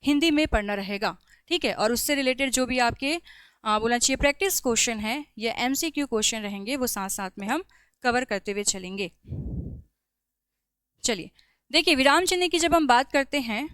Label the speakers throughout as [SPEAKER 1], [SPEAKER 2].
[SPEAKER 1] हिंदी में पढ़ना रहेगा, ठीक है। और उससे रिलेटेड जो भी आपके बोलना चाहिए प्रैक्टिस क्वेश्चन है या MCQ क्वेश्चन रहेंगे वो साथ साथ में हम कवर करते हुए चलेंगे। चलिए देखिए, विराम चिन्ह की जब हम बात करते हैं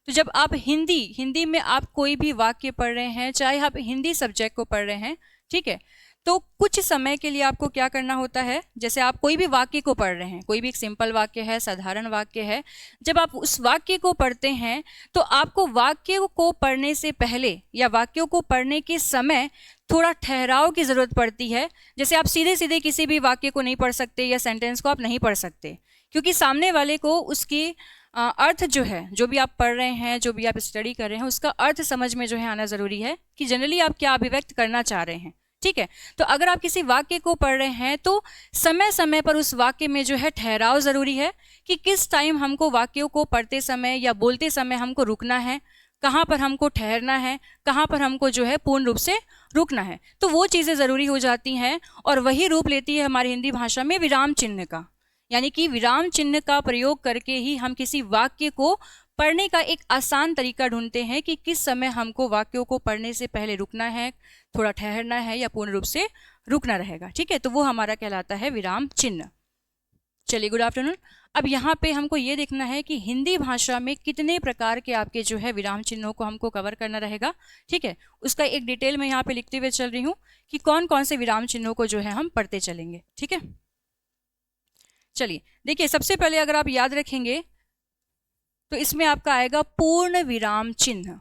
[SPEAKER 1] तो जब आप हिंदी में आप कोई भी वाक्य पढ़ रहे हैं, चाहे आप हिंदी सब्जेक्ट को पढ़ रहे हैं, ठीक है, तो कुछ समय के लिए आपको क्या करना होता है, जैसे आप कोई भी वाक्य को पढ़ रहे हैं, कोई भी एक सिंपल वाक्य है, साधारण वाक्य है, जब आप उस वाक्य को पढ़ते हैं तो आपको वाक्य को पढ़ने से पहले या वाक्यों को पढ़ने के समय थोड़ा ठहराव की ज़रूरत पड़ती है। जैसे आप सीधे सीधे किसी भी वाक्य को नहीं पढ़ सकते या सेंटेंस को आप नहीं पढ़ सकते, क्योंकि सामने वाले को उसकी अर्थ जो है, जो भी आप पढ़ रहे हैं, जो भी आप स्टडी कर रहे हैं, उसका अर्थ समझ में जो है आना ज़रूरी है कि जनरली आप क्या अभिव्यक्त करना चाह रहे हैं, ठीक है। तो अगर आप किसी वाक्य को पढ़ रहे हैं तो समय समय पर उस वाक्य में जो है ठहराव ज़रूरी है कि किस टाइम हमको वाक्यों को पढ़ते समय या बोलते समय हमको रुकना है, कहाँ पर हमको ठहरना है, कहाँ पर हमको जो है पूर्ण रूप से रुकना है। तो वो चीज़ें ज़रूरी हो जाती हैं और वही रूप लेती है हमारी हिंदी भाषा में विराम चिन्ह का। यानी कि विराम चिन्ह का प्रयोग करके ही हम किसी वाक्य को पढ़ने का एक आसान तरीका ढूंढते हैं कि किस समय हमको वाक्यों को पढ़ने से पहले रुकना है, थोड़ा ठहरना है या पूर्ण रूप से रुकना रहेगा, ठीक है। तो वो हमारा कहलाता है विराम चिन्ह। चलिए, गुड आफ्टरनून। अब यहाँ पे हमको ये देखना है कि हिंदी भाषा में कितने प्रकार के आपके जो है विराम चिन्हों को हमको कवर करना रहेगा, ठीक है। उसका एक डिटेल में यहाँ पे लिखते हुए चल रही हूँ कि कौन कौन से विराम चिन्हों को जो है हम पढ़ते चलेंगे, ठीक है। चलिए देखिए, सबसे पहले अगर आप याद रखेंगे तो इसमें आपका आएगा पूर्ण विराम चिन्ह।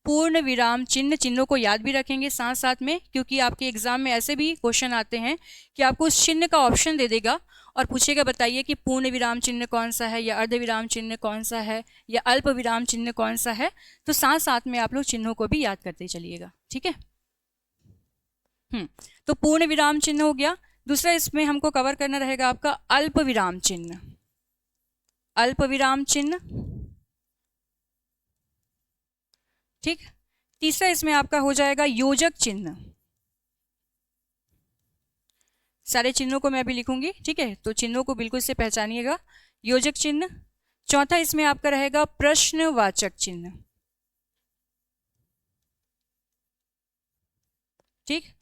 [SPEAKER 1] पूर्ण विराम चिन्ह, चिन्हों को याद भी रखेंगे साथ साथ में, क्योंकि आपके एग्जाम में ऐसे भी क्वेश्चन आते हैं कि आपको उस चिन्ह का ऑप्शन दे देगा और पूछेगा बताइए कि पूर्ण विराम चिन्ह कौन सा है या अर्ध विराम चिन्ह कौन सा है या अल्प विराम चिन्ह कौन सा है। तो साथ साथ में आप लोग चिन्हों को भी याद करते चलिएगा, ठीक है। तो पूर्ण विराम चिन्ह हो गया। दूसरा इसमें हमको कवर करना रहेगा आपका अल्प विराम चिन्ह। अल्प विराम चिन्ह, ठीक। तीसरा इसमें आपका हो जाएगा योजक चिन्ह। सारे चिन्हों को मैं अभी लिखूंगी, ठीक है, तो चिन्हों को बिल्कुल से पहचानिएगा। योजक चिन्ह। चौथा इसमें आपका रहेगा प्रश्नवाचक चिन्ह, ठीक।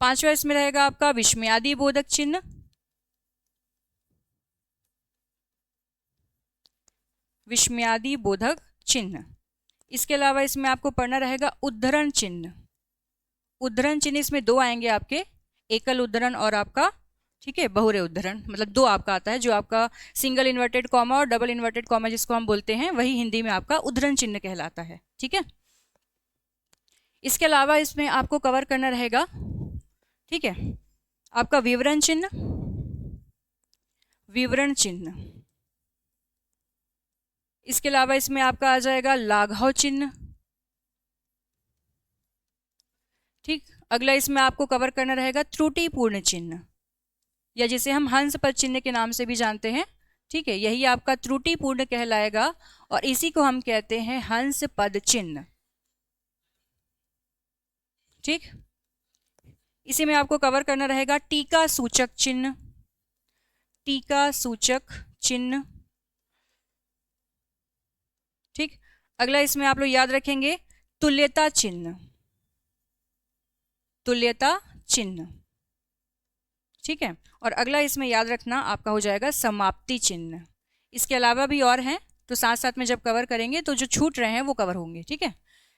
[SPEAKER 1] पांचवा इसमें रहेगा आपका विस्मयादि बोधक चिन्ह। विस्मयादि बोधक चिन्ह। इसके अलावा इसमें आपको पढ़ना रहेगा उद्धरण चिन्ह। उद्धरण चिन्ह इसमें दो आएंगे आपके, एकल उद्धरण और आपका, ठीक है, बहुरे उद्धरण, मतलब दो आपका आता है, जो आपका सिंगल इन्वर्टेड कॉमा और डबल इन्वर्टेड कॉमा जिसको हम बोलते हैं, वही हिंदी में आपका उद्धरण चिन्ह कहलाता है, ठीक है। इसके अलावा इसमें आपको कवर करना रहेगा, ठीक है, आपका विवरण चिन्ह। विवरण चिन्ह। इसके अलावा इसमें आपका आ जाएगा लाघव चिन्ह, ठीक। अगला इसमें आपको कवर करना रहेगा त्रुटिपूर्ण चिन्ह, या जिसे हम हंस पद चिन्ह के नाम से भी जानते हैं, ठीक है, यही आपका त्रुटिपूर्ण कहलाएगा और इसी को हम कहते हैं हंस पद चिन्ह, ठीक। इसी में आपको कवर करना रहेगा टीका सूचक चिन्ह। टीका सूचक चिन्ह, ठीक। अगला इसमें आप लोग याद रखेंगे तुल्यता चिन्ह। तुल्यता चिन्ह, ठीक है। और अगला इसमें याद रखना आपका हो जाएगा समाप्ति चिन्ह। इसके अलावा भी और हैं, तो साथ साथ में जब कवर करेंगे तो जो छूट रहे हैं वो कवर होंगे, ठीक है।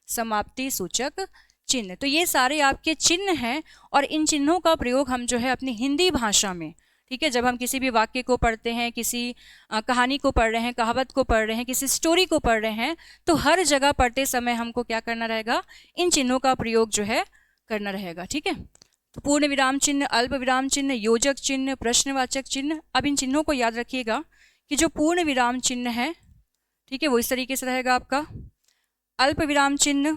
[SPEAKER 1] समाप्ति सूचक चिन्ह, तो ये सारे आपके चिन्ह हैं और इन चिन्हों का प्रयोग हम जो है अपनी हिंदी भाषा में, ठीक है, जब हम किसी भी वाक्य को पढ़ते हैं, किसी कहानी को पढ़ रहे हैं, कहावत को पढ़ रहे हैं, किसी स्टोरी को पढ़ रहे हैं, तो हर जगह पढ़ते समय हमको क्या करना रहेगा, इन चिन्हों का प्रयोग जो है करना रहेगा, ठीक है। तो पूर्ण विराम चिन्ह, अल्प विराम चिन्ह, योजक चिन्ह, प्रश्नवाचक चिन्ह। अब इन चिन्हों को याद रखिएगा कि जो पूर्ण विराम चिन्ह है, ठीक है, वो इस तरीके से रहेगा आपका। अल्प विराम चिन्ह,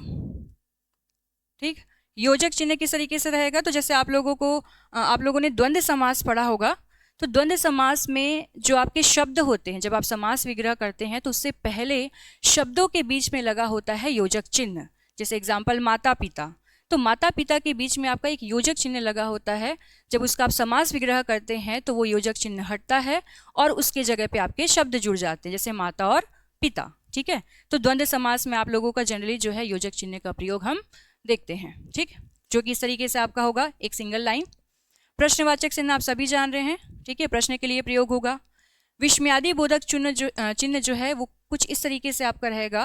[SPEAKER 1] ठीक। योजक चिन्ह किस तरीके से रहेगा, तो जैसे आप लोगों ने द्वंद्व समास पढ़ा होगा, तो द्वंद्व समास में जो आपके शब्द होते हैं, जब आप समास विग्रह करते हैं तो उससे पहले शब्दों के बीच में लगा होता है योजक चिन्ह। जैसे एग्जाम्पल माता पिता, तो माता पिता के बीच में आपका एक योजक चिन्ह लगा होता है। जब उसका आप समास विग्रह करते हैं तो वो योजक चिन्ह हटता है और उसके जगह पे आपके शब्द जुड़ जाते हैं, जैसे माता और पिता, ठीक है। तो द्वंद्व समास में आप लोगों का जनरली जो है योजक चिन्ह का प्रयोग हम देखते हैं, ठीक, जो कि इस तरीके से आपका होगा, एक सिंगल लाइन। प्रश्नवाचक चिन्ह आप सभी जान रहे हैं, ठीक है, प्रश्न के लिए प्रयोग होगा। विस्मयादि बोधक चिन्ह जो है वो कुछ इस तरीके से आपका रहेगा।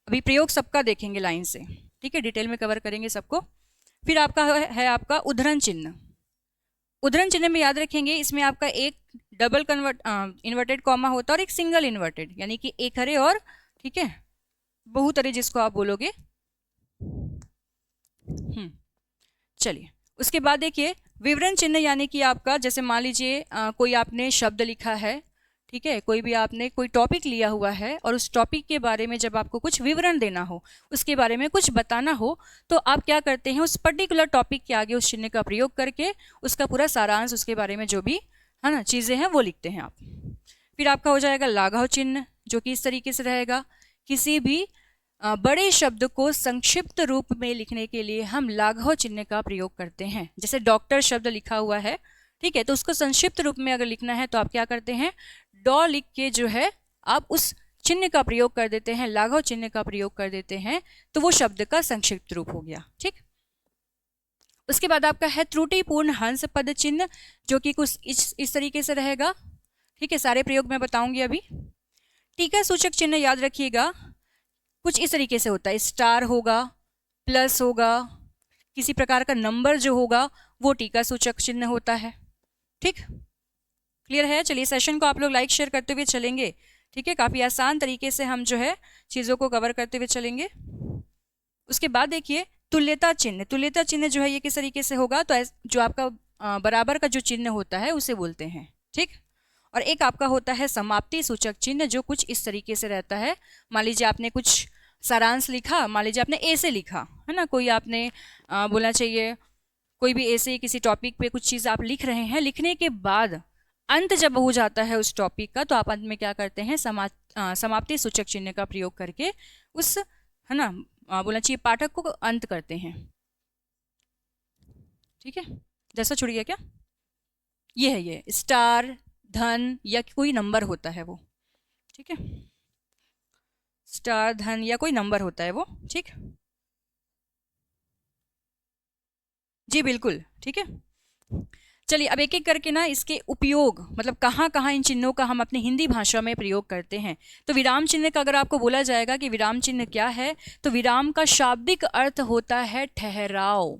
[SPEAKER 1] अभी प्रयोग सबका देखेंगे लाइन से, ठीक है, डिटेल में कवर करेंगे सबको। फिर आपका है आपका उद्धरण चिन्ह। उद्धरण चिन्ह में याद रखेंगे, इसमें आपका एक डबल इन्वर्टेड कॉमा होता है और एक सिंगल इन्वर्टेड, यानी कि एक हरे और, ठीक है, बहुतरे जिसको आप बोलोगे। चलिए, उसके बाद देखिए विवरण चिन्ह, यानी कि आपका जैसे मान लीजिए कोई आपने शब्द लिखा है, ठीक है, कोई भी आपने कोई टॉपिक लिया हुआ है और उस टॉपिक के बारे में जब आपको कुछ विवरण देना हो, उसके बारे में कुछ बताना हो, तो आप क्या करते हैं, उस पर्टिकुलर टॉपिक के आगे उस चिन्ह का प्रयोग करके उसका पूरा सारांश, उसके बारे में जो भी है ना चीज़ें हैं वो लिखते हैं आप। फिर आपका हो जाएगा लाघव चिन्ह, जो कि इस तरीके से रहेगा। किसी भी बड़े शब्द को संक्षिप्त रूप में लिखने के लिए हम लाघव चिन्ह का प्रयोग करते हैं। जैसे डॉक्टर शब्द लिखा हुआ है, ठीक है, तो उसको संक्षिप्त रूप में अगर लिखना है तो आप क्या करते हैं, डॉ लिख के जो है आप उस चिन्ह का प्रयोग कर देते हैं, लाघव चिन्ह का प्रयोग कर देते हैं, तो वो शब्द का संक्षिप्त रूप हो गया, ठीक। उसके बाद आपका है त्रुटिपूर्ण हंस पद चिन्ह, जो कि कुछ इस तरीके से रहेगा, ठीक है, सारे प्रयोग मैं बताऊंगी अभी। टीका सूचक चिन्ह याद रखिएगा, कुछ इस तरीके से होता है, स्टार होगा, प्लस होगा, किसी प्रकार का नंबर जो होगा वो टीका सूचक चिन्ह होता है, ठीक, क्लियर है। चलिए सेशन को आप लोग लाइक शेयर करते हुए चलेंगे, ठीक है, काफ़ी आसान तरीके से हम जो है चीज़ों को कवर करते हुए चलेंगे। उसके बाद देखिए तुल्यता चिन्ह। तुल्यता चिन्ह जो है ये किस तरीके से होगा, तो जो आपका बराबर का जो चिन्ह होता है उसे बोलते हैं, ठीक। और एक आपका होता है समाप्ति सूचक चिन्ह, जो कुछ इस तरीके से रहता है। मान लीजिए आपने कुछ सारांश लिखा, मान लीजिए आपने ए से लिखा है ना, कोई आपने बोलना चाहिए कोई भी ऐसे किसी टॉपिक पे कुछ चीज़ आप लिख रहे हैं, लिखने के बाद अंत जब हो जाता है उस टॉपिक का, तो आप अंत में क्या करते हैं, समाप्ति सूचक चिन्ह का प्रयोग करके उस, है ना, बोलना चाहिए पाठक को अंत करते हैं, ठीक है। जैसा छुड़ गया क्या, ये है, ये स्टार, धन या कोई नंबर होता है वो, ठीक है, स्टार, धन या कोई नंबर होता है वो, ठीक, जी बिल्कुल, ठीक है। चलिए अब एक एक करके ना इसके उपयोग, मतलब कहाँ कहाँ इन चिन्हों का हम अपनी हिंदी भाषा में प्रयोग करते हैं। तो विराम चिन्ह का अगर आपको बोला जाएगा कि विराम चिन्ह क्या है, तो विराम का शाब्दिक अर्थ होता है ठहराव,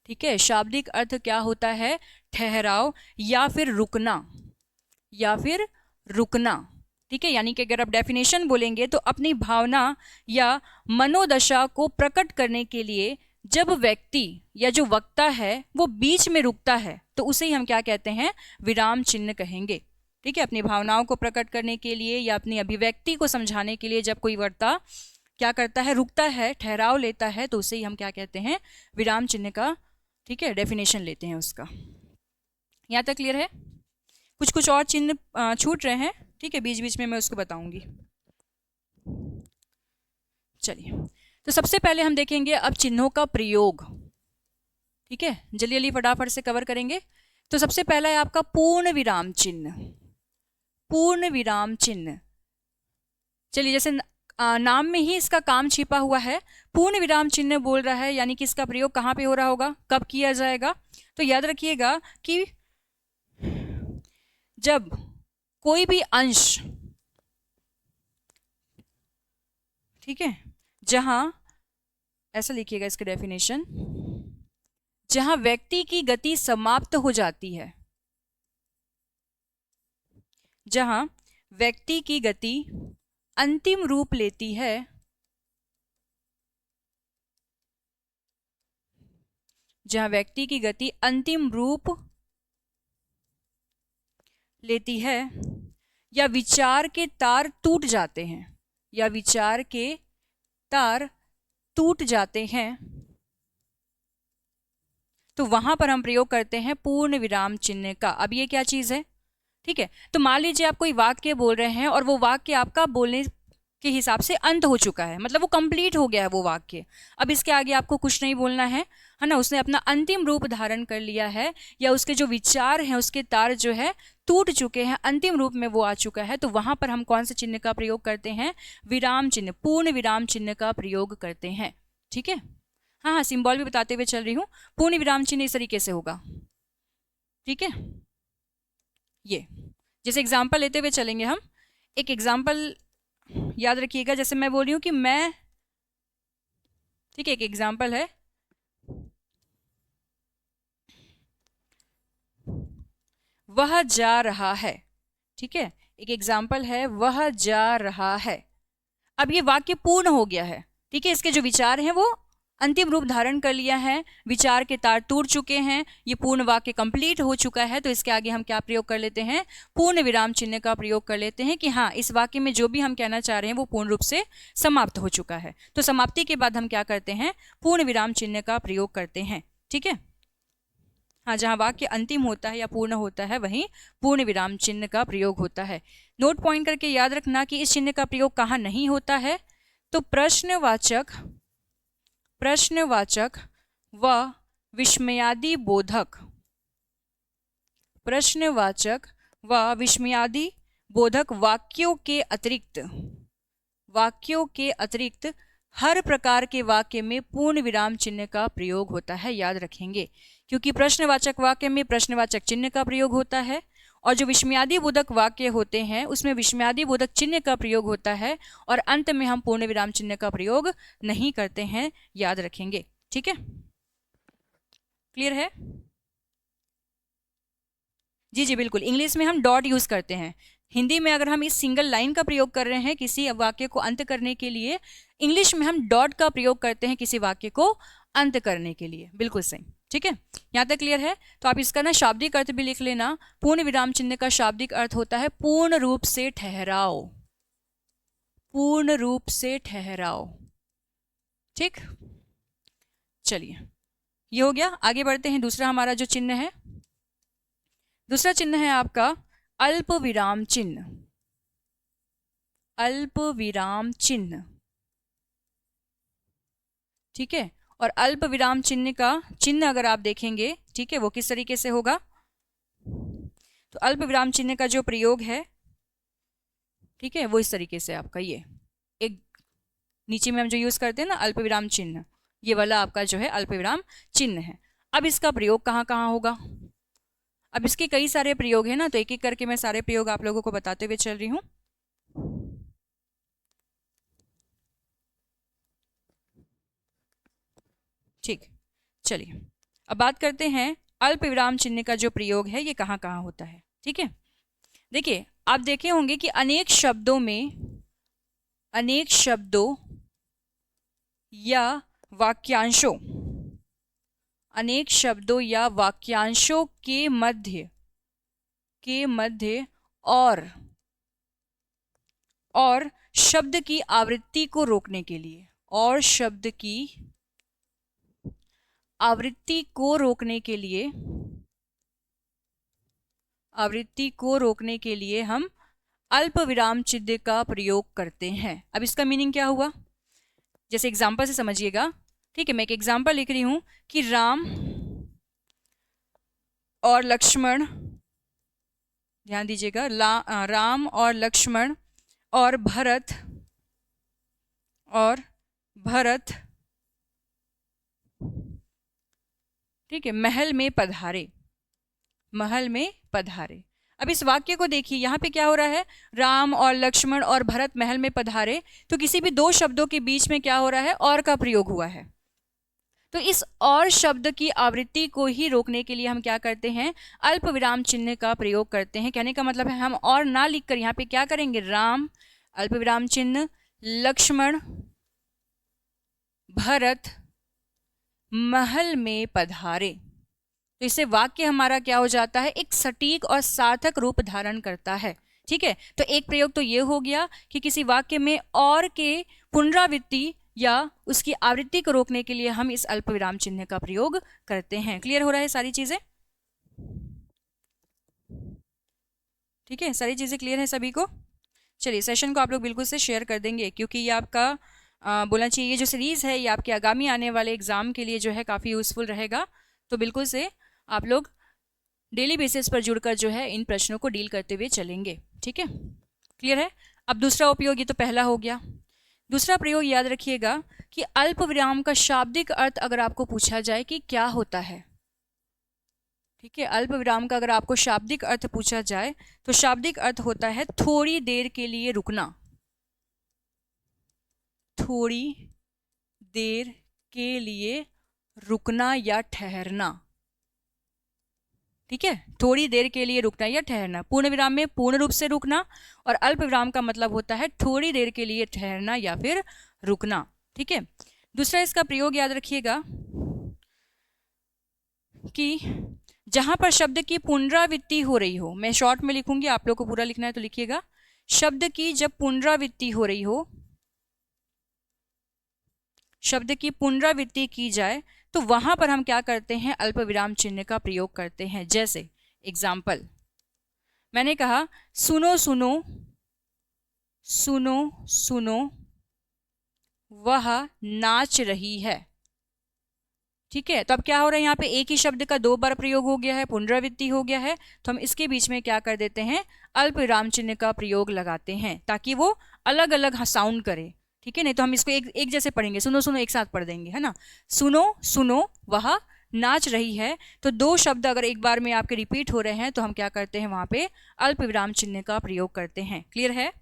[SPEAKER 1] ठीक है, शाब्दिक अर्थ क्या होता है, ठहराव या फिर रुकना, या फिर रुकना, ठीक है। यानी कि अगर आप डेफिनेशन बोलेंगे तो अपनी भावना या मनोदशा को प्रकट करने के लिए जब व्यक्ति या जो वक्ता है वो बीच में रुकता है, तो उसे ही हम क्या कहते हैं, विराम चिन्ह कहेंगे, ठीक है। अपनी भावनाओं को प्रकट करने के लिए या अपनी अभिव्यक्ति को समझाने के लिए जब कोई वक्ता क्या करता है, रुकता है, ठहराव लेता है, तो उसे ही हम क्या कहते हैं, विराम चिन्ह का, ठीक है, डेफिनेशन लेते हैं उसका। यहाँ तक क्लियर है। कुछ और चिन्ह छूट रहे हैं, ठीक है, बीच बीच में मैं उसको बताऊंगी। चलिए, तो सबसे पहले हम देखेंगे अब चिन्हों का प्रयोग, ठीक है, जल्दी जल्दी फटाफट से कवर करेंगे। तो सबसे पहला है आपका पूर्ण विराम चिन्ह। पूर्ण विराम चिन्ह, चलिए जैसे नाम में ही इसका काम छिपा हुआ है, पूर्ण विराम चिन्ह बोल रहा है, यानी कि इसका प्रयोग कहाँ पे हो रहा होगा, कब किया जाएगा। तो याद रखिएगा कि जब कोई भी अंश, ठीक है, जहां, ऐसा लिखिएगा इसका डेफिनेशन, जहां व्यक्ति की गति समाप्त हो जाती है, जहां व्यक्ति की गति अंतिम रूप लेती है, जहां व्यक्ति की गति अंतिम रूप लेती है, या विचार के तार टूट जाते हैं, या विचार के तार टूट जाते हैं, तो वहां पर हम प्रयोग करते हैं पूर्ण विराम चिन्ह का। अब ये क्या चीज है, ठीक है। तो मान लीजिए आप कोई वाक्य बोल रहे हैं और वो वाक्य आपका बोलने के हिसाब से अंत हो चुका है, मतलब वो कंप्लीट हो गया है वो वाक्य। अब इसके आगे आपको कुछ नहीं बोलना है ना, उसने अपना अंतिम रूप धारण कर लिया है, या उसके जो विचार हैं उसके तार जो है टूट चुके हैं, अंतिम रूप में वो आ चुका है, तो वहां पर हम कौन से चिन्ह का प्रयोग करते हैं? विराम चिन्ह, पूर्ण विराम चिन्ह का प्रयोग करते हैं। ठीक है, हाँ, सिंबल भी बताते हुए चल रही हूँ। पूर्ण विराम चिन्ह इस तरीके से होगा। ठीक है, ये जैसे एग्जाम्पल लेते हुए चलेंगे हम। एक एग्जाम्पल याद रखिएगा, जैसे मैं बोल रही हूँ कि मैं, ठीक है, एक एग्जाम्पल है, वह जा रहा है। ठीक है, एक एग्जाम्पल है, वह जा रहा है। अब ये वाक्य पूर्ण हो गया है। ठीक है, इसके जो विचार हैं वो अंतिम रूप धारण कर लिया है, विचार के तार टूट चुके हैं, ये पूर्ण वाक्य कंप्लीट हो चुका है। तो इसके आगे हम क्या प्रयोग कर लेते हैं? पूर्ण विराम चिन्ह का प्रयोग कर लेते हैं कि हाँ, इस वाक्य में जो भी हम कहना चाह रहे हैं वो पूर्ण रूप से समाप्त हो चुका है। तो समाप्ति के बाद हम क्या करते हैं? पूर्ण विराम चिन्ह का प्रयोग करते हैं। ठीक है, हाँ, जहाँ वाक्य अंतिम होता है या पूर्ण होता है वहीं पूर्ण विराम चिन्ह का प्रयोग होता है। नोट पॉइंट करके याद रखना कि इस चिन्ह का प्रयोग कहाँ नहीं होता है। तो प्रश्नवाचक व विस्मयादि बोधक, प्रश्नवाचक व विस्मयादि बोधक वाक्यों के अतिरिक्त हर प्रकार के वाक्य में पूर्ण विराम चिन्ह का प्रयोग होता है। याद रखेंगे, क्योंकि प्रश्नवाचक वाक्य में प्रश्नवाचक चिन्ह का प्रयोग होता है, और जो विस्मयादि बोधक वाक्य होते हैं उसमें विस्मयादि बोधक चिन्ह का प्रयोग होता है, और अंत में हम पूर्ण विराम चिन्ह का प्रयोग नहीं करते हैं। याद रखेंगे। ठीक है, क्लियर है? जी जी बिल्कुल, इंग्लिश में हम डॉट यूज करते हैं। हिंदी में अगर हम इस सिंगल लाइन का प्रयोग कर रहे हैं किसी वाक्य को अंत करने के लिए, इंग्लिश में हम डॉट का प्रयोग करते हैं किसी वाक्य को अंत करने के लिए। बिल्कुल सही। ठीक है, यहाँ तक क्लियर है? तो आप इसका ना शाब्दिक अर्थ भी लिख लेना। पूर्ण विराम चिन्ह का शाब्दिक अर्थ होता है पूर्ण रूप से ठहराओ, पूर्ण रूप से ठहराओ। ठीक, चलिए, ये हो गया। आगे बढ़ते हैं। दूसरा हमारा जो चिन्ह है, दूसरा चिन्ह है आपका अल्प विराम चिन्ह। अल्प विराम चिन्ह, ठीक है, और अल्प विराम चिन्ह का चिन्ह अगर आप देखेंगे, ठीक है, वो किस तरीके से होगा? तो अल्प विराम चिन्ह का जो प्रयोग है, ठीक है, वो इस तरीके से आपका ये एक नीचे में हम जो यूज करते हैं ना अल्प विराम चिन्ह, ये वाला आपका जो है अल्प विराम चिन्ह है। अब इसका प्रयोग कहाँ कहाँ होगा? अब इसके कई सारे प्रयोग है ना, तो एक एक करके मैं सारे प्रयोग आप लोगों को बताते हुए चल रही हूँ। ठीक, चलिए अब बात करते हैं अल्प विराम चिन्ह का जो प्रयोग है ये कहाँ कहाँ होता है। ठीक है, देखिए आप देखे होंगे कि अनेक शब्दों या वाक्यांशों, अनेक शब्दों या वाक्यांशों के मध्य और शब्द की आवृत्ति को रोकने के लिए, और शब्द की आवृत्ति को रोकने के लिए हम अल्प विराम चिन्ह का प्रयोग करते हैं। अब इसका मीनिंग क्या हुआ? जैसे एग्जाम्पल से समझिएगा। ठीक है, मैं एक एग्जाम्पल लिख रही हूं कि राम और लक्ष्मण, ध्यान दीजिएगा, राम और लक्ष्मण और भरत, ठीक है, महल में पधारे। अब इस वाक्य को देखिए, यहाँ पे क्या हो रहा है? राम और लक्ष्मण और भरत महल में पधारे, तो किसी भी दो शब्दों के बीच में क्या हो रहा है? और का प्रयोग हुआ है। तो इस और शब्द की आवृत्ति को ही रोकने के लिए हम क्या करते हैं? अल्प विराम चिन्ह का प्रयोग करते हैं। कहने का मतलब है हम और ना लिखकर यहाँ पे क्या करेंगे? राम अल्प विराम चिन्ह, लक्ष्मण भरत महल में पधारे। तो इससे वाक्य हमारा क्या हो जाता है? एक सटीक और सार्थक रूप धारण करता है। ठीक है, तो एक प्रयोग तो ये हो गया कि किसी वाक्य में और के पुनरावृत्ति या उसकी आवृत्ति को रोकने के लिए हम इस अल्प विराम चिन्ह का प्रयोग करते हैं। क्लियर हो रहा है सारी चीजें? ठीक है, सारी चीजें क्लियर है सभी को? चलिए सेशन को आप लोग बिल्कुल से शेयर कर देंगे, क्योंकि ये आपका बोलना चाहिए ये जो सीरीज़ है ये आपके आगामी आने वाले एग्ज़ाम के लिए जो है काफ़ी यूज़फुल रहेगा। तो बिल्कुल से आप लोग डेली बेसिस पर जुड़कर जो है इन प्रश्नों को डील करते हुए चलेंगे। ठीक है, क्लियर है। अब दूसरा उपयोग, ये तो पहला हो गया। दूसरा प्रयोग याद रखिएगा कि अल्प विराम का शाब्दिक अर्थ अगर आपको पूछा जाए कि क्या होता है, ठीक है, अल्प विराम का अगर आपको शाब्दिक अर्थ पूछा जाए तो शाब्दिक अर्थ होता है थोड़ी देर के लिए रुकना, थोड़ी देर के लिए रुकना या ठहरना। ठीक है, थोड़ी देर के लिए रुकना या ठहरना। पूर्ण विराम में पूर्ण रूप से रुकना और अल्प विराम का मतलब होता है थोड़ी देर के लिए ठहरना या फिर रुकना। ठीक है, दूसरा इसका प्रयोग याद रखिएगा कि जहां पर शब्द की पुनरावृत्ति हो रही हो, मैं शॉर्ट में लिखूंगी, आप लोग को पूरा लिखना है तो लिखिएगा। शब्द की जब पुनरावृत्ति हो रही हो, शब्द की पुनरावृत्ति की जाए तो वहां पर हम क्या करते हैं, अल्प विराम चिन्ह का प्रयोग करते हैं। जैसे एग्जाम्पल मैंने कहा सुनो सुनो सुनो सुनो वह नाच रही है। ठीक है, तो अब क्या हो रहा है, यहाँ पे एक ही शब्द का दो बार प्रयोग हो गया है, पुनरावृत्ति हो गया है, तो हम इसके बीच में क्या कर देते हैं, अल्प विराम चिन्ह का प्रयोग लगाते हैं ताकि वो अलग अलग साउंड करे। ठीक है, नहीं तो हम इसको एक जैसे पढ़ेंगे, सुनो सुनो एक साथ पढ़ देंगे, है ना। सुनो सुनो वह नाच रही है, तो दो शब्द अगर एक बार में आपके रिपीट हो रहे हैं तो हम क्या करते हैं, वहां पे अल्प विराम चिन्ह का प्रयोग करते हैं। क्लियर है।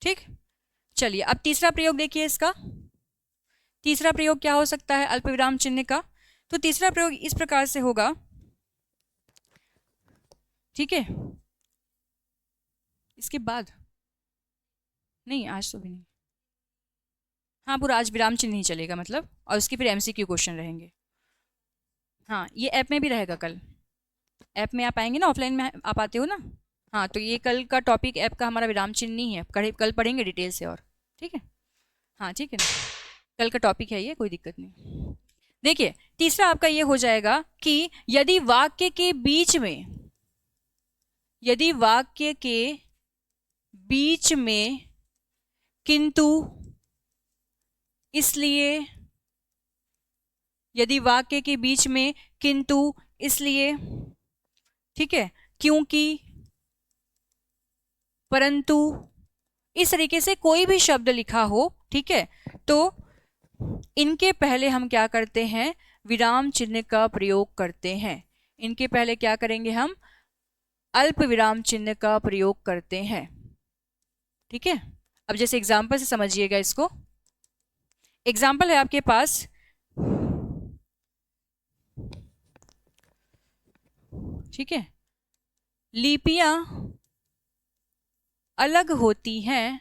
[SPEAKER 1] ठीक, चलिए अब तीसरा प्रयोग देखिए इसका। तीसरा प्रयोग क्या हो सकता है अल्प विराम चिन्ह का, तो तीसरा प्रयोग इस प्रकार से होगा। ठीक है, इसके बाद नहीं, आज तो भी नहीं, हाँ पूरा आज विराम चिन्ह नहीं चलेगा मतलब, और उसके फिर एमसीक्यू क्वेश्चन रहेंगे। हाँ ये ऐप में भी रहेगा, कल ऐप में आप आएंगे ना, ऑफलाइन में आप आते हो ना, हाँ तो ये कल का टॉपिक ऐप का हमारा विराम चिन्ह नहीं है, कल पढ़ेंगे डिटेल से और। ठीक है, हाँ ठीक है ना, कल का टॉपिक है ये, कोई दिक्कत नहीं। देखिए तीसरा आपका ये हो जाएगा कि यदि वाक्य के बीच में, यदि वाक्य के बीच में किंतु, इसलिए, यदि वाक्य के बीच में किंतु, इसलिए, ठीक है, क्योंकि, परंतु, इस तरीके से कोई भी शब्द लिखा हो, ठीक है, तो इनके पहले हम क्या करते हैं, विराम चिन्ह का प्रयोग करते हैं। इनके पहले क्या करेंगे, हम अल्प विराम चिन्ह का प्रयोग करते हैं। ठीक है, अब जैसे एग्जाम्पल से समझिएगा इसको। एग्जाम्पल है आपके पास, ठीक है, लिपियां अलग होती हैं,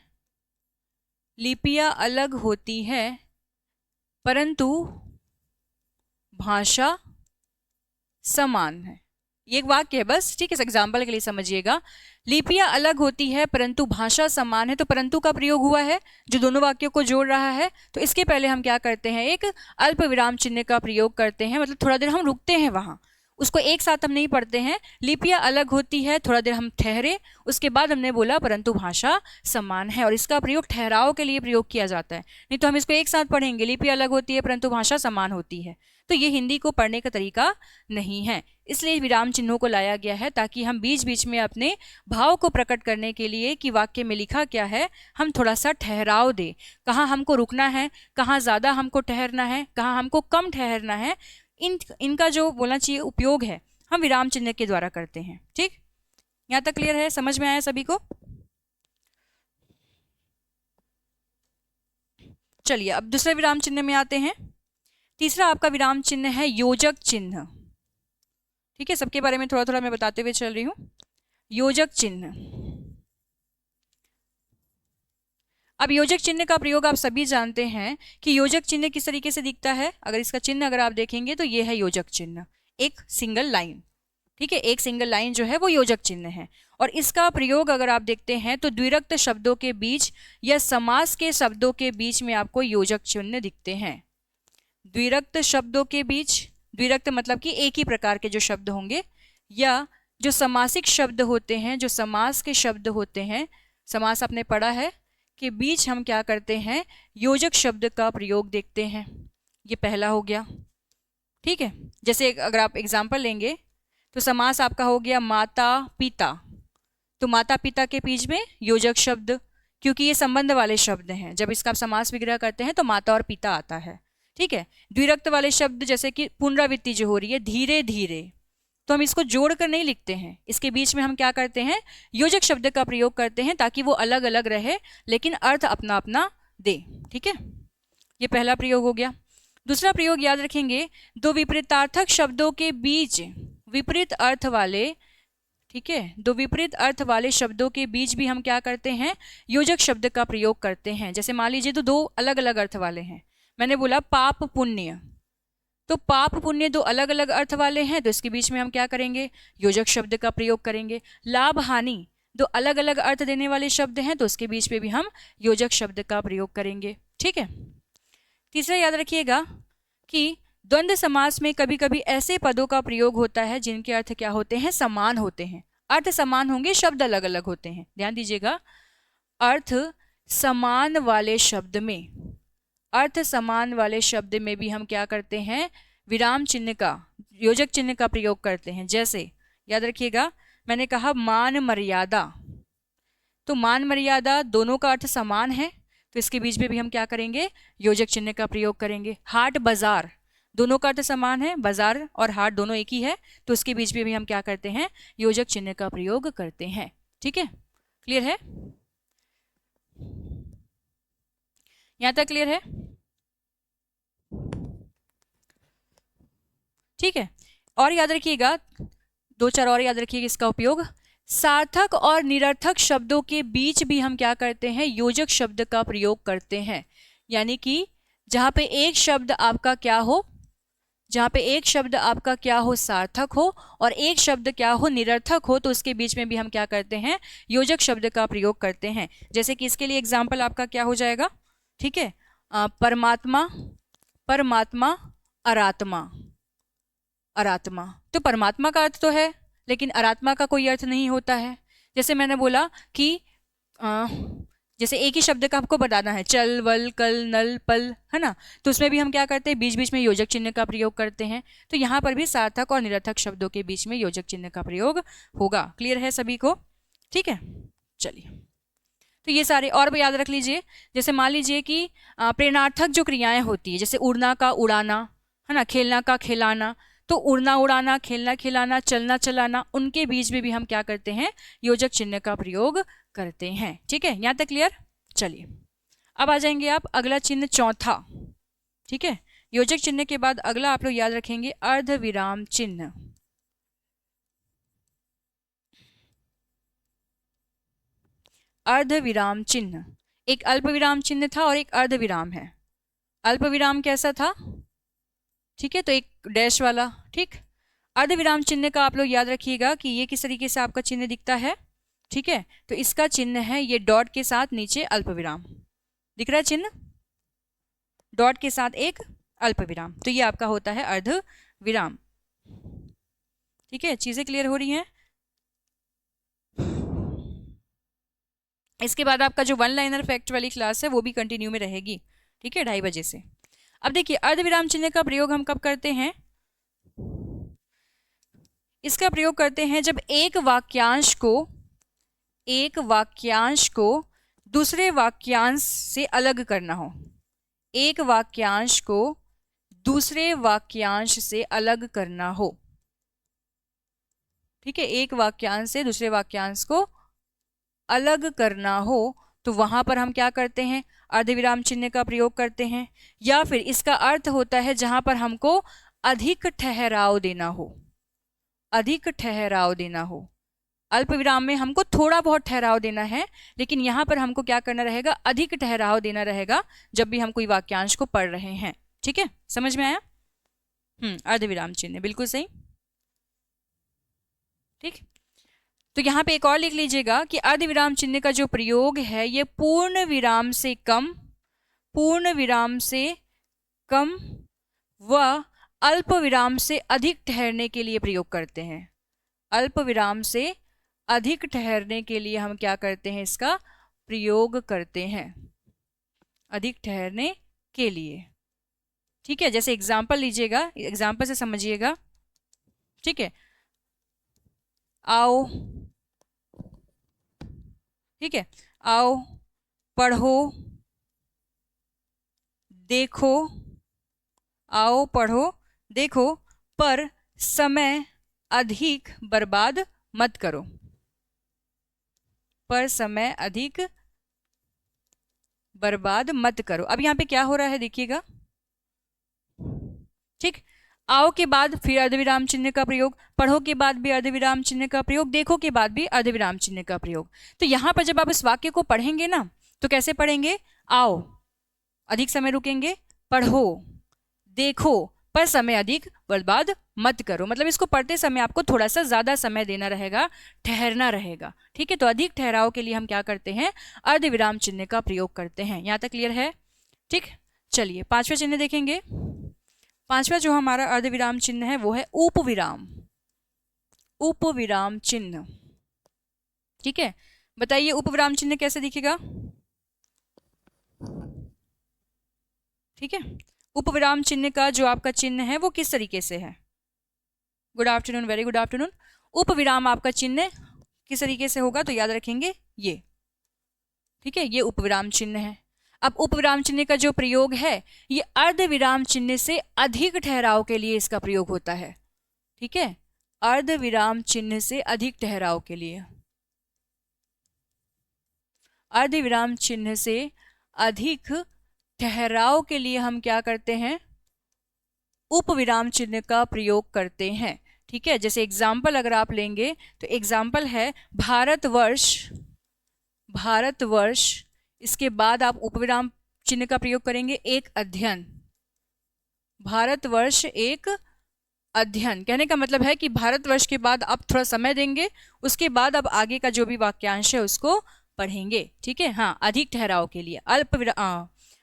[SPEAKER 1] लिपियां अलग होती है परंतु भाषा समान है। ये एक वाक्य है बस, ठीक है, इस एग्जाम्पल के लिए समझिएगा। लिपियां अलग होती है परंतु भाषा समान है, तो परंतु का प्रयोग हुआ है जो दोनों वाक्यों को जोड़ रहा है, तो इसके पहले हम क्या करते हैं, एक अल्प विराम चिन्ह का प्रयोग करते हैं, मतलब थोड़ा देर हम रुकते हैं वहां, उसको एक साथ हम नहीं पढ़ते हैं। लिपियां अलग होती है, थोड़ा देर हम ठहरे, उसके बाद हमने बोला परंतु भाषा समान है, और इसका प्रयोग ठहराव के लिए प्रयोग किया जाता है, नहीं तो हम इसको एक साथ पढ़ेंगे, लिपियां अलग होती है परंतु भाषा समान होती है, तो ये हिंदी को पढ़ने का तरीका नहीं है। इसलिए विराम चिन्हों को लाया गया है ताकि हम बीच बीच में अपने भाव को प्रकट करने के लिए कि वाक्य में लिखा क्या है, हम थोड़ा सा ठहराव दें, कहाँ हमको रुकना है, कहाँ ज़्यादा हमको ठहरना है, कहाँ हमको कम ठहरना है, इनका जो बोलना चाहिए उपयोग है हम विराम चिन्ह के द्वारा करते हैं। ठीक, यहाँ तक क्लियर है, समझ में आया सभी को। चलिए अब दूसरे विराम चिन्ह में आते हैं। तीसरा आपका विराम चिन्ह है योजक चिन्ह। ठीक है, सबके बारे में थोड़ा थोड़ा मैं बताते हुए चल रही हूँ। योजक चिन्ह, अब योजक चिन्ह का प्रयोग आप सभी जानते हैं कि योजक चिन्ह किस तरीके से दिखता है। अगर इसका चिन्ह अगर आप देखेंगे तो ये है योजक चिन्ह, एक सिंगल लाइन। ठीक है, एक सिंगल लाइन जो है वो योजक चिन्ह है, और इसका प्रयोग अगर आप देखते हैं तो द्विरक्त शब्दों के बीच या समास के शब्दों के बीच में आपको योजक चिन्ह दिखते हैं। द्विरक्त शब्दों के बीच, द्विरक्त मतलब कि एक ही प्रकार के जो शब्द होंगे, या जो समासिक शब्द होते हैं, जो समास के शब्द होते हैं, समास आपने पढ़ा है, के बीच हम क्या करते हैं, योजक शब्द का प्रयोग देखते हैं। ये पहला हो गया, ठीक है। जैसे अगर आप एग्जाम्पल लेंगे तो समास आपका हो गया माता पिता, तो माता पिता के बीच में योजक शब्द, क्योंकि ये संबंध वाले शब्द हैं, जब इसका आप समास विग्रह करते हैं तो माता और पिता आता है, ठीक है। द्विरक्त वाले शब्द जैसे कि पुनरावृत्ति जो हो रही है धीरे धीरे, तो हम इसको जोड़कर नहीं लिखते हैं, इसके बीच में हम क्या करते हैं, योजक शब्द का प्रयोग करते हैं ताकि वो अलग अलग रहे लेकिन अर्थ अपना अपना दे, ठीक है। ये पहला प्रयोग हो गया। दूसरा प्रयोग याद रखेंगे, दो विपरीतार्थक शब्दों के बीच विपरीत अर्थ वाले, ठीक है, दो विपरीत अर्थ वाले शब्दों के बीच भी हम क्या करते हैं, योजक शब्द का प्रयोग करते हैं। जैसे मान लीजिए तो दो अलग अलग अर्थ वाले हैं, मैंने बोला पाप पुण्य, तो पाप पुण्य दो अलग अलग अर्थ वाले हैं, तो इसके बीच में हम क्या करेंगे, योजक शब्द का प्रयोग करेंगे। लाभ हानि दो अलग अलग अर्थ देने वाले शब्द हैं, तो उसके बीच में भी हम योजक शब्द का प्रयोग करेंगे, ठीक है। तीसरा याद रखिएगा कि द्वंद्व समास में कभी कभी ऐसे पदों का प्रयोग होता है जिनके अर्थ क्या होते हैं, समान होते हैं। अर्थ समान होंगे, शब्द अलग अलग होते हैं, ध्यान दीजिएगा। अर्थ समान वाले शब्द में, अर्थ समान वाले शब्द में भी हम क्या करते हैं, विराम चिन्ह का, योजक चिन्ह का प्रयोग करते हैं। जैसे याद रखिएगा, मैंने कहा मान मर्यादा, तो मान मर्यादा दोनों का अर्थ समान है, तो इसके बीच में भी हम क्या करेंगे, योजक चिन्ह का प्रयोग करेंगे। हाट बाजार दोनों का अर्थ समान है, बाजार और हाट दोनों एक ही है, तो उसके बीच में भी हम क्या करते हैं, योजक चिन्ह का प्रयोग करते हैं, ठीक है। क्लियर है, यहां तक क्लियर है, ठीक है। और याद रखिएगा, दो चार और याद रखिएगा इसका उपयोग। सार्थक और निरर्थक शब्दों के बीच भी हम क्या करते हैं, योजक शब्द का प्रयोग करते हैं। यानी कि जहां पे एक शब्द आपका क्या हो, जहां पे एक शब्द आपका क्या हो, सार्थक हो, और एक शब्द क्या हो, निरर्थक हो, तो उसके बीच में भी हम क्या करते हैं, योजक शब्द का प्रयोग करते हैं। जैसे कि इसके लिए एग्जाम्पल आपका क्या हो जाएगा, ठीक है, परमात्मा, परमात्मा, अरात्मा, अरात्मा, तो परमात्मा का अर्थ तो है लेकिन अरात्मा का कोई अर्थ नहीं होता है। जैसे मैंने बोला कि जैसे एक ही शब्द का आपको बताना है, चल वल कल नल पल, है ना, तो उसमें भी हम क्या करते हैं, बीच बीच में योजक चिन्ह का प्रयोग करते हैं। तो यहाँ पर भी सार्थक और निरर्थक शब्दों के बीच में योजक चिन्ह का प्रयोग होगा। क्लियर है सभी को, ठीक है। चलिए, तो ये सारे और भी याद रख लीजिए। जैसे मान लीजिए कि प्रेरणार्थक जो क्रियाएं होती है, जैसे उड़ना का उड़ाना, है ना, खेलना का खिलाना, तो उड़ना उड़ाना, खेलना खिलाना, चलना चलाना, उनके बीच में भी हम क्या करते हैं, योजक चिन्ह का प्रयोग करते हैं, ठीक है। यहाँ तक क्लियर। चलिए, अब आ जाएंगे आप अगला चिन्ह चौथा, ठीक है। योजक चिन्ह के बाद अगला आप लोग याद रखेंगे अर्ध विराम चिन्ह। अर्ध विराम चिन्ह, एक अल्प विराम चिन्ह था और एक अर्ध विराम है। अल्प विराम कैसा था, ठीक है, तो एक डैश वाला, ठीक। अर्ध विराम चिन्ह का आप लोग याद रखिएगा कि ये किस तरीके से आपका चिन्ह दिखता है, ठीक है। तो इसका चिन्ह है ये डॉट के साथ नीचे अल्प विराम दिख रहा है, चिन्ह डॉट के साथ एक अल्प विराम, तो ये आपका होता है अर्ध विराम, ठीक है। चीजें क्लियर हो रही हैं। इसके बाद आपका जो वन लाइनर फैक्ट वाली क्लास है वो भी कंटिन्यू में रहेगी, ठीक है, 2:30 बजे से। अब देखिए, अर्धविराम चिन्ह का प्रयोग हम कब करते हैं, इसका प्रयोग करते हैं जब एक वाक्यांश को दूसरे वाक्यांश से अलग करना हो। एक वाक्यांश को दूसरे वाक्यांश से अलग करना हो, ठीक है, एक वाक्यांश से दूसरे वाक्यांश को अलग करना हो, तो वहां पर हम क्या करते हैं, अर्धविराम चिन्ह का प्रयोग करते हैं। या फिर इसका अर्थ होता है जहां पर हमको अधिक ठहराव देना हो, अधिक ठहराव देना हो। अल्प विराम में हमको थोड़ा बहुत ठहराव देना है, लेकिन यहाँ पर हमको क्या करना रहेगा, अधिक ठहराव देना रहेगा जब भी हम कोई वाक्यांश को पढ़ रहे हैं, ठीक है। समझ में आया, अर्धविराम चिन्ह बिल्कुल सही, ठीक। तो यहाँ पे एक और लिख लीजिएगा कि अर्धविराम चिन्ह का जो प्रयोग है ये पूर्ण विराम से कम व अल्प विराम से अधिक ठहरने के लिए प्रयोग करते हैं। अल्प विराम से अधिक ठहरने के लिए हम क्या करते हैं, इसका प्रयोग करते हैं, अधिक ठहरने के लिए। ठीक है, जैसे एग्जाम्पल लीजिएगा, एग्जाम्पल से समझिएगा। ठीक है, आओ, ठीक है, आओ, पढ़ो, देखो, आओ, पढ़ो, देखो, पर समय अधिक बर्बाद मत करो, पर समय अधिक बर्बाद मत करो। अब यहाँ पे क्या हो रहा है देखिएगा। ठीक, आओ के बाद फिर अर्धविराम चिन्ह का प्रयोग, पढ़ो के बाद भी अर्धविराम चिन्ह का प्रयोग, देखो के बाद भी अर्धविराम चिन्ह का प्रयोग। तो यहाँ पर जब आप इस वाक्य को पढ़ेंगे ना, तो कैसे पढ़ेंगे, आओ, अधिक समय रुकेंगे, पढ़ो, देखो, पर समय अधिक बर्बाद मत करो। मतलब इसको पढ़ते समय आपको थोड़ा सा ज्यादा समय देना रहेगा, ठहरना रहेगा। ठीक है, तो अधिक ठहराव के लिए हम क्या करते हैं, अर्धविराम चिन्ह का प्रयोग करते हैं। यहाँ तक क्लियर है। ठीक, चलिए पांचवा चिन्ह देखेंगे। पांचवा जो हमारा अर्धविराम चिन्ह है वो है उपविराम, उपविराम चिन्ह। ठीक है, बताइए उपविराम चिन्ह कैसे दिखेगा। ठीक है, उपविराम चिन्ह का जो आपका चिन्ह है वो किस तरीके से है। Good afternoon, very good afternoon. उपविराम आपका चिन्ह किस तरीके से होगा, तो याद रखेंगे ये। ठीक है, ये उपविराम चिन्ह है। अब उपविराम चिन्ह का जो प्रयोग है ये अर्धविराम चिन्ह से अधिक ठहराव के लिए इसका प्रयोग होता है। ठीक है, अर्धविराम चिन्ह से अधिक ठहराव के लिए, अर्धविराम चिन्ह से अधिक ठहराव के लिए हम क्या करते हैं, उपविराम चिन्ह का प्रयोग करते हैं। ठीक है, जैसे एग्जाम्पल अगर आप लेंगे तो एग्जाम्पल है भारतवर्ष, भारतवर्ष, इसके बाद आप उपविराम चिन्ह का प्रयोग करेंगे, एक अध्ययन, भारतवर्ष एक अध्ययन। कहने का मतलब है कि भारतवर्ष के बाद आप थोड़ा समय देंगे, उसके बाद अब आगे का जो भी वाक्यांश है उसको पढ़ेंगे। ठीक है, हाँ, अधिक ठहराव के लिए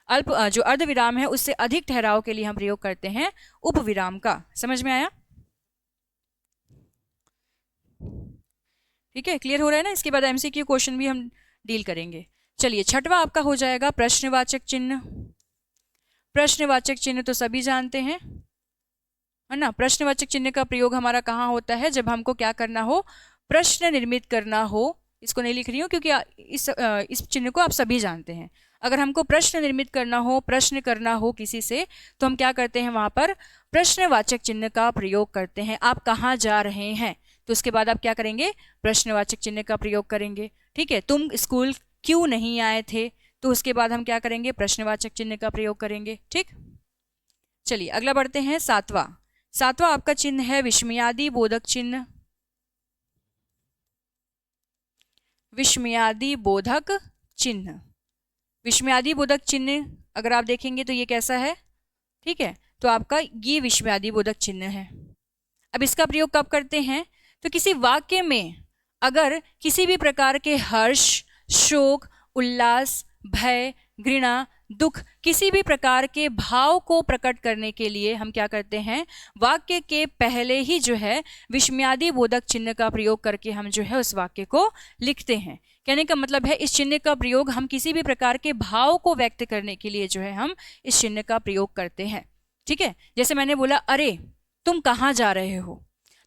[SPEAKER 1] अल्प जो अर्धविराम है उससे अधिक ठहराव के लिए हम प्रयोग करते हैं उपविराम का। समझ में आया। ठीक है, क्लियर हो रहा है ना। इसके बाद एमसीक्यू क्वेश्चन भी हम डील करेंगे। चलिए छठवा आपका हो जाएगा प्रश्नवाचक चिन्ह। प्रश्नवाचक चिन्ह तो सभी जानते हैं, है ना। प्रश्नवाचक चिन्ह का प्रयोग हमारा कहाँ होता है, जब हमको क्या करना हो, प्रश्न निर्मित करना हो। इसको नहीं लिख रही हूँ क्योंकि इस चिन्ह को आप सभी जानते हैं। अगर हमको प्रश्न निर्मित करना हो, प्रश्न करना हो किसी से, तो हम क्या करते हैं, वहां पर प्रश्नवाचक चिन्ह का प्रयोग करते हैं। आप कहाँ जा रहे हैं, तो उसके बाद आप क्या करेंगे, प्रश्नवाचक चिन्ह का प्रयोग करेंगे। ठीक है, तुम स्कूल क्यों नहीं आए थे, तो उसके बाद हम क्या करेंगे, प्रश्नवाचक चिन्ह का प्रयोग करेंगे। ठीक, चलिए अगला बढ़ते हैं। सातवां, सातवां आपका चिन्ह है विस्मयादि बोधक चिन्ह। विस्मयादि बोधक चिन्ह, विस्मयादि बोधक चिन्ह अगर आप देखेंगे तो ये कैसा है। ठीक है, तो आपका ये विस्मयादि बोधक चिन्ह है। अब इसका प्रयोग कब करते हैं, तो किसी वाक्य में अगर किसी भी प्रकार के हर्ष, शोक, उल्लास, भय, घृणा, दुख, किसी भी प्रकार के भाव को प्रकट करने के लिए हम क्या करते हैं, वाक्य के पहले ही जो है विस्मयादि बोधक चिन्ह का प्रयोग करके हम जो है उस वाक्य को लिखते हैं। कहने का मतलब है इस चिन्ह का प्रयोग हम किसी भी प्रकार के भाव को व्यक्त करने के लिए जो है हम इस चिन्ह का प्रयोग करते हैं। ठीक है, जैसे मैंने बोला अरे तुम कहाँ जा रहे हो,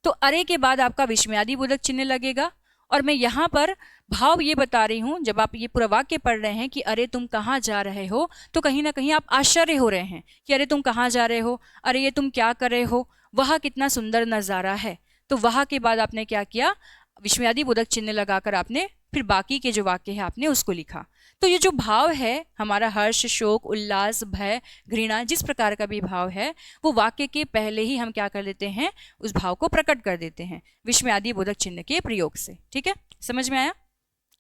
[SPEAKER 1] तो अरे के बाद आपका विस्मयादि बोधक चिन्ह लगेगा। और मैं यहाँ पर भाव ये बता रही हूँ, जब आप ये पूरा वाक्य पढ़ रहे हैं कि अरे तुम कहाँ जा रहे हो, तो कहीं ना कहीं आप आश्चर्य हो रहे हैं कि अरे तुम कहाँ जा रहे हो, अरे ये तुम क्या कर रहे हो, वह कितना सुंदर नज़ारा है। तो वह के बाद आपने क्या किया, विस्मयादि बोधक चिन्ह लगाकर आपने फिर बाकी के जो वाक्य है आपने उसको लिखा। तो ये जो भाव है हमारा, हर्ष, शोक, उल्लास, भय, घृणा, जिस प्रकार का भी भाव है वो वाक्य के पहले ही हम क्या कर लेते हैं, उस भाव को प्रकट कर देते हैं विस्मयादि बोधक चिन्ह के प्रयोग से। ठीक है, समझ में आया,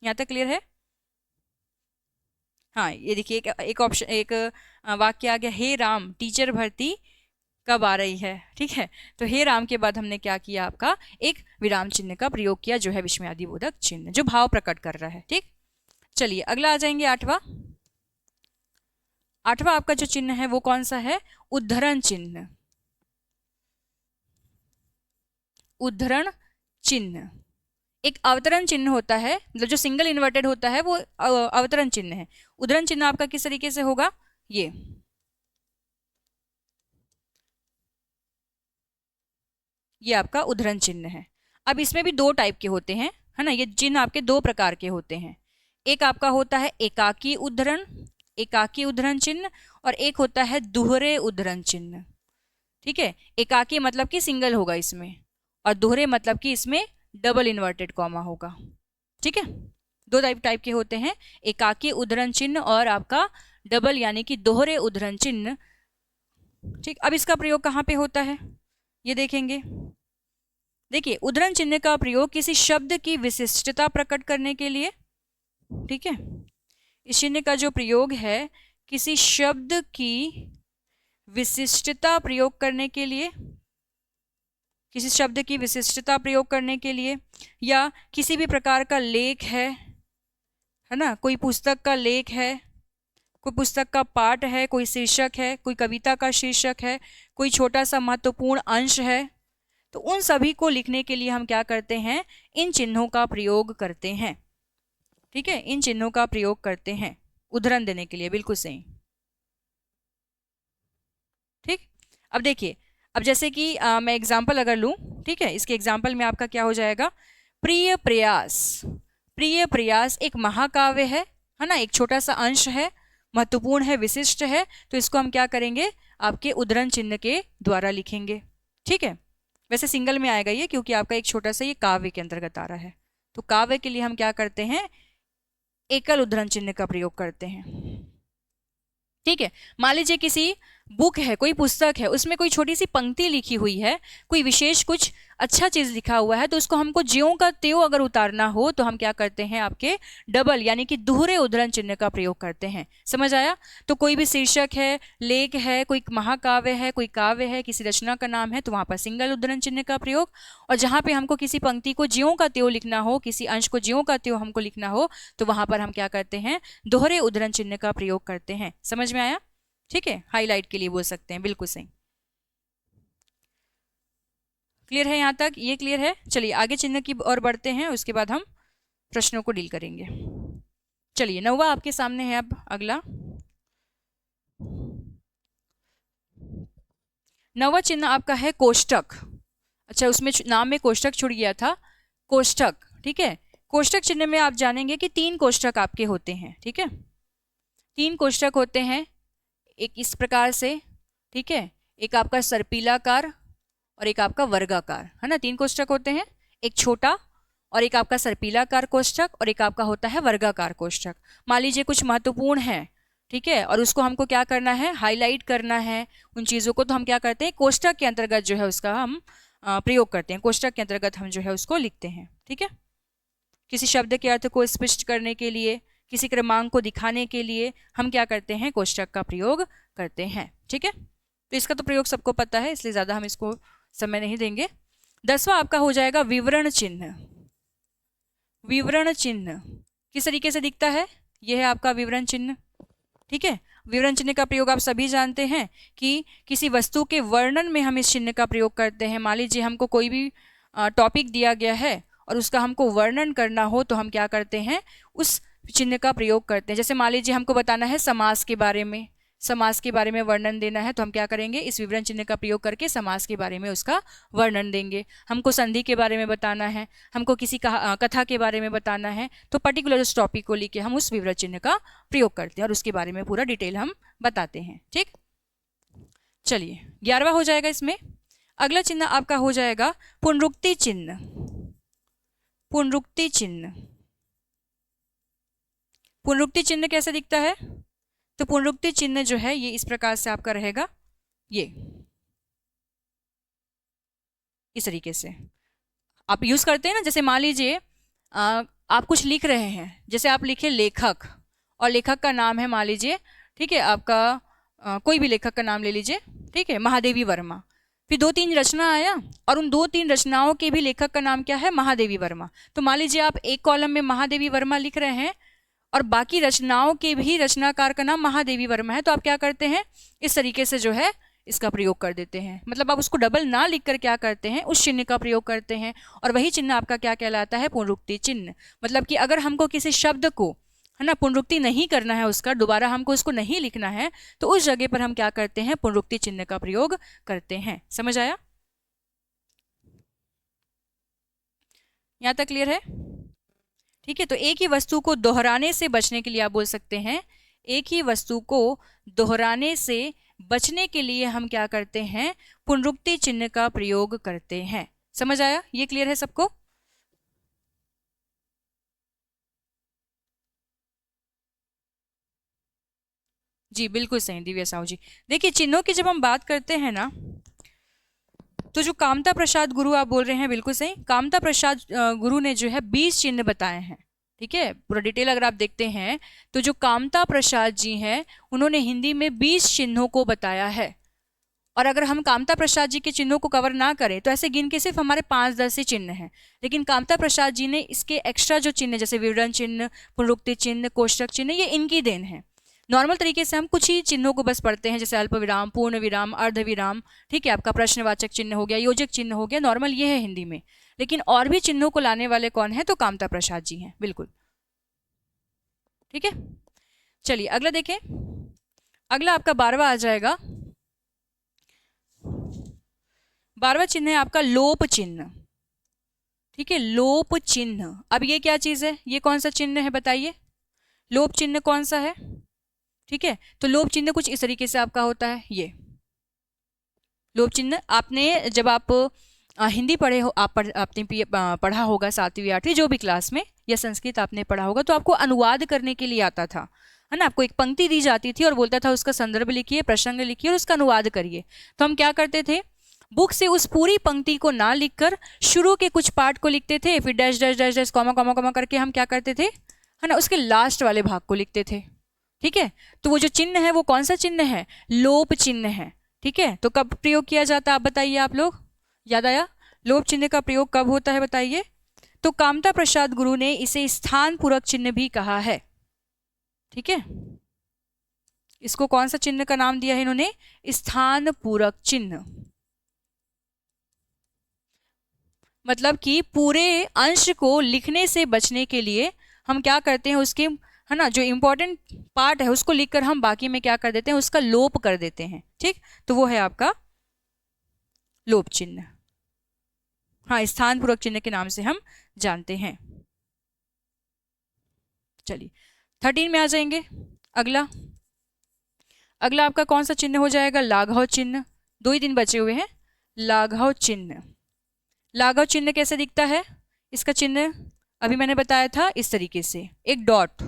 [SPEAKER 1] यहाँ तक क्लियर है। हाँ, ये देखिए एक ऑप्शन, एक वाक्य आ गया, हे राम टीचर भर्ती कब आ रही है। ठीक है, तो हे राम के बाद हमने क्या किया, आपका एक विराम चिन्ह का प्रयोग किया जो है विस्मयादि बोधक चिन्ह, जो भाव प्रकट कर रहा है। ठीक, चलिए अगला आ जाएंगे आठवां। आठवां आपका जो चिन्ह है वो कौन सा है, उद्धरण चिन्ह। उद्धरण चिन्ह। एक अवतरण चिन्ह होता है, मतलब जो सिंगल इन्वर्टेड होता है वो अवतरण चिन्ह है। उद्धरण चिन्ह आपका किस तरीके से होगा, ये आपका उद्धरण चिन्ह है। अब इसमें भी दो टाइप के होते हैं, है ना, ये चिन्ह आपके दो प्रकार के होते हैं। एक आपका होता है एकाकी उद्धरण चिन्ह, और एक होता है दोहरे उद्धरण चिन्ह। ठीक है, एकाकी मतलब कि सिंगल होगा इसमें, और दोहरे मतलब कि इसमें डबल इन्वर्टेड कॉमा होगा। ठीक है, दो टाइप के होते हैं, एकाकी उद्धरण चिन्ह और आपका डबल यानी कि दोहरे उद्धरण चिन्ह। ठीक, अब इसका प्रयोग कहाँ पे होता है ये देखेंगे। देखिए, उद्धरण चिन्ह का प्रयोग किसी शब्द की विशिष्टता प्रकट करने के लिए, ठीक है, इस चिन्ह का जो प्रयोग है किसी शब्द की विशिष्टता प्रयोग करने के लिए, किसी शब्द की विशिष्टता प्रयोग करने के लिए, या किसी भी प्रकार का लेख है ना, कोई पुस्तक का लेख है, कोई पुस्तक का पाठ है, कोई शीर्षक है, कोई कविता का शीर्षक है, कोई छोटा सा महत्वपूर्ण अंश है, तो उन सभी को लिखने के लिए हम क्या करते हैं, इन चिन्हों का प्रयोग करते हैं। ठीक है, इन चिन्हों का प्रयोग करते हैं उदाहरण देने के लिए, बिल्कुल सही। ठीक, अब देखिए, अब जैसे कि मैं एग्जाम्पल अगर लूँ, ठीक है, इसके एग्जाम्पल में आपका क्या हो जाएगा, प्रिय प्रयास। प्रिय प्रयास एक महाकाव्य है ना, एक छोटा सा अंश है, महत्वपूर्ण है, विशिष्ट है, तो इसको हम क्या करेंगे, आपके उद्धरण चिन्ह के द्वारा लिखेंगे। ठीक है, वैसे सिंगल में आएगा ये, क्योंकि आपका एक छोटा सा ये काव्य के अंतर्गत आ रहा है, तो काव्य के लिए हम क्या करते हैं, एकल उद्धरण चिन्ह का प्रयोग करते हैं। ठीक है, मान लीजिए किसी बुक है, कोई पुस्तक है, उसमें कोई छोटी सी पंक्ति लिखी हुई है, कोई विशेष कुछ अच्छा चीज लिखा हुआ है, तो उसको हमको ज्यों का त्यों अगर उतारना हो तो हम क्या करते हैं, आपके डबल यानी कि दोहरे उद्धरण चिन्ह का प्रयोग करते हैं। समझ आया? तो कोई भी शीर्षक है, लेख है, कोई महाकाव्य है, कोई काव्य है, किसी रचना का नाम है, तो वहां पर सिंगल उद्धरण चिन्ह का प्रयोग, और जहां पे हमको किसी पंक्ति को ज्यों का त्यों लिखना हो, किसी अंश को ज्यों का त्यों हमको लिखना हो, तो वहां पर हम क्या करते हैं, दोहरे उद्धरण चिन्ह का प्रयोग करते हैं। समझ में आया? ठीक है, हाईलाइट के लिए बोल सकते हैं, बिल्कुल सही। क्लियर है यहाँ तक? ये क्लियर है? चलिए आगे चिन्ह की ओर बढ़ते हैं, उसके बाद हम प्रश्नों को डील करेंगे। चलिए, 9वां आपके सामने है अब अगला। 9वां चिन्ह आपका है कोष्टक। अच्छा, उसमें नाम में कोष्टक छुड़ गया था, कोष्टक। ठीक है, कोष्टक चिन्ह में आप जानेंगे कि 3 कोष्टक आपके होते हैं। ठीक है, 3 कोष्टक होते हैं, एक इस प्रकार से, ठीक है, एक आपका सर्पिलाकार और एक आपका वर्गाकार, है ना, 3 कोष्टक होते हैं, एक छोटा और एक आपका सर्पिलाकार कोष्टक और एक आपका होता है वर्गाकार कोष्टक। मान लीजिए कुछ महत्वपूर्ण है, ठीक है, और उसको हमको क्या करना है, हाईलाइट करना है उन चीज़ों को, तो हम क्या करते हैं, कोष्टक के अंतर्गत जो है उसका हम प्रयोग करते हैं, कोष्टक के अंतर्गत हम जो है उसको लिखते हैं। ठीक है, किसी शब्द के अर्थ को स्पष्ट करने के लिए, किसी क्रमांक को दिखाने के लिए हम क्या करते हैं, कोष्टक का प्रयोग करते हैं। ठीक है, तो इसका तो प्रयोग सबको पता है, इसलिए ज़्यादा हम इसको समय नहीं देंगे। 10वां आपका हो जाएगा विवरण चिन्ह। विवरण चिन्ह किस तरीके से दिखता है, यह है आपका विवरण चिन्ह। ठीक है, विवरण चिन्ह का प्रयोग आप सभी जानते हैं कि किसी वस्तु के वर्णन में हम इस चिन्ह का प्रयोग करते हैं। मान लीजिए हमको कोई भी टॉपिक दिया गया है और उसका हमको वर्णन करना हो, तो हम क्या करते हैं, उस चिन्ह का प्रयोग करते हैं। जैसे मान लीजिए हमको बताना है समास के बारे में, समास के बारे में वर्णन देना है, तो हम क्या करेंगे, इस विवरण चिन्ह का प्रयोग करके समास के बारे में उसका वर्णन देंगे। हमको संधि के बारे में बताना है, हमको किसी कथा के बारे में बताना है, तो पर्टिकुलर उस टॉपिक को लेके हम उस विवरण चिन्ह का प्रयोग करते हैं और उसके बारे में पूरा डिटेल हम बताते हैं। ठीक, चलिए 11वां हो जाएगा इसमें। अगला चिन्ह आपका हो जाएगा पुनरुक्ति चिन्ह। पुनरुक्ति चिन्ह, पुनरुक्ति चिन्ह कैसे दिखता है, तो पुनरुक्ति चिन्ह जो है ये इस प्रकार से आपका रहेगा, ये इस तरीके से आप यूज करते हैं ना। जैसे मान लीजिए आप कुछ लिख रहे हैं, जैसे आप लिखे लेखक, और लेखक का नाम है मान लीजिए, ठीक है, आपका कोई भी लेखक का नाम ले लीजिए, ठीक है, महादेवी वर्मा। फिर 2-3 रचना आया और उन 2-3 रचनाओं के भी लेखक का नाम क्या है, महादेवी वर्मा। तो मान लीजिए आप एक कॉलम में महादेवी वर्मा लिख रहे हैं और बाकी रचनाओं के भी रचनाकार का नाम महादेवी वर्मा है, तो आप क्या करते हैं, इस तरीके से जो है इसका प्रयोग कर देते हैं। मतलब आप उसको डबल ना लिखकर क्या करते हैं, उस चिन्ह का प्रयोग करते हैं, और वही चिन्ह आपका क्या कहलाता है, पुनरुक्ति चिन्ह। मतलब कि अगर हमको किसी शब्द को, है ना, पुनरुक्ति नहीं करना है, उसका दोबारा हमको उसको नहीं लिखना है, तो उस जगह पर हम क्या करते हैं, पुनरुक्ति चिन्ह का प्रयोग करते हैं। समझ आया? यहाँ तक क्लियर है? ठीक है। तो एक ही वस्तु को दोहराने से बचने के लिए आप बोल सकते हैं, एक ही वस्तु को दोहराने से बचने के लिए हम क्या करते हैं, पुनरुक्ति चिन्ह का प्रयोग करते हैं। समझ आया? ये क्लियर है सबको? जी बिल्कुल सही दिव्या साहू जी। देखिए चिन्हों की जब हम बात करते हैं ना, तो जो कामता प्रसाद गुरु आप बोल रहे हैं, बिल्कुल सही, कामता प्रसाद गुरु ने जो है 20 चिन्ह बताए हैं। ठीक है, पूरा डिटेल अगर आप देखते हैं तो जो कामता प्रसाद जी हैं उन्होंने हिंदी में 20 चिन्हों को बताया है। और अगर हम कामता प्रसाद जी के चिन्हों को कवर ना करें तो ऐसे गिन के सिर्फ हमारे 5-10 ही चिन्ह हैं, लेकिन कामता प्रसाद जी ने इसके एक्स्ट्रा जो चिन्ह, जैसे विवरण चिन्ह, पुनरुक्ति चिन्ह, कोष्टक चिन्ह, ये इनकी देन है। नॉर्मल तरीके से हम कुछ ही चिन्हों को बस पढ़ते हैं, जैसे अल्प विराम, पूर्ण विराम, अर्ध विराम, ठीक है, आपका प्रश्नवाचक चिन्ह हो गया, योजक चिन्ह हो गया, नॉर्मल ये है हिंदी में। लेकिन और भी चिन्हों को लाने वाले कौन है, तो कामता प्रसाद जी हैं, बिल्कुल। ठीक है, चलिए अगला देखें। अगला आपका 12वां आ जाएगा। 12वां चिन्ह है आपका लोप चिन्ह। ठीक है, लोप चिन्ह। अब ये क्या चीज है, ये कौन सा चिन्ह है बताइए, लोप चिन्ह कौन सा है? ठीक है, तो लोप चिन्ह कुछ इस तरीके से आपका होता है। ये लोप चिन्ह आपने जब आप हिंदी पढ़े हो, आपने पढ़ा होगा 7वीं 8वीं जो भी क्लास में, या संस्कृत आपने पढ़ा होगा, तो आपको अनुवाद करने के लिए आता था, है ना। आपको एक पंक्ति दी जाती थी और बोलता था उसका संदर्भ लिखिए, प्रसंग लिखिए और उसका अनुवाद करिए। तो हम क्या करते थे, बुक से उस पूरी पंक्ति को ना लिखकर शुरू के कुछ पार्ट को लिखते थे, फिर dash dash dash dash comma comma comma करके हम क्या करते थे, है ना, उसके लास्ट वाले भाग को लिखते थे। ठीक है, तो वो जो चिन्ह है वो कौन सा चिन्ह है, लोप चिन्ह है। ठीक है, तो कब प्रयोग किया जाता है आप बताइए, आप लोग याद आया, लोप चिन्ह का प्रयोग कब होता है बताइए? तो कामता प्रसाद गुरु ने इसे स्थान पूरक चिन्ह भी कहा है। ठीक है, इसको कौन सा चिन्ह का नाम दिया है इन्होंने, स्थान पूरक चिन्ह। मतलब कि पूरे अंश को लिखने से बचने के लिए हम क्या करते हैं, उसके, है ना, जो इंपॉर्टेंट पार्ट है उसको लिखकर हम बाकी में क्या कर देते हैं, उसका लोप कर देते हैं। ठीक, तो वो है आपका लोप चिन्ह। हाँ, स्थान पूरक चिन्ह के नाम से हम जानते हैं। चलिए 13 में आ जाएंगे। अगला आपका कौन सा चिन्ह हो जाएगा, लाघव चिन्ह। 2 ही दिन बचे हुए हैं। लाघव चिन्ह, लाघव चिन्ह कैसे दिखता है, इसका चिन्ह अभी मैंने बताया था इस तरीके से, एक डॉट,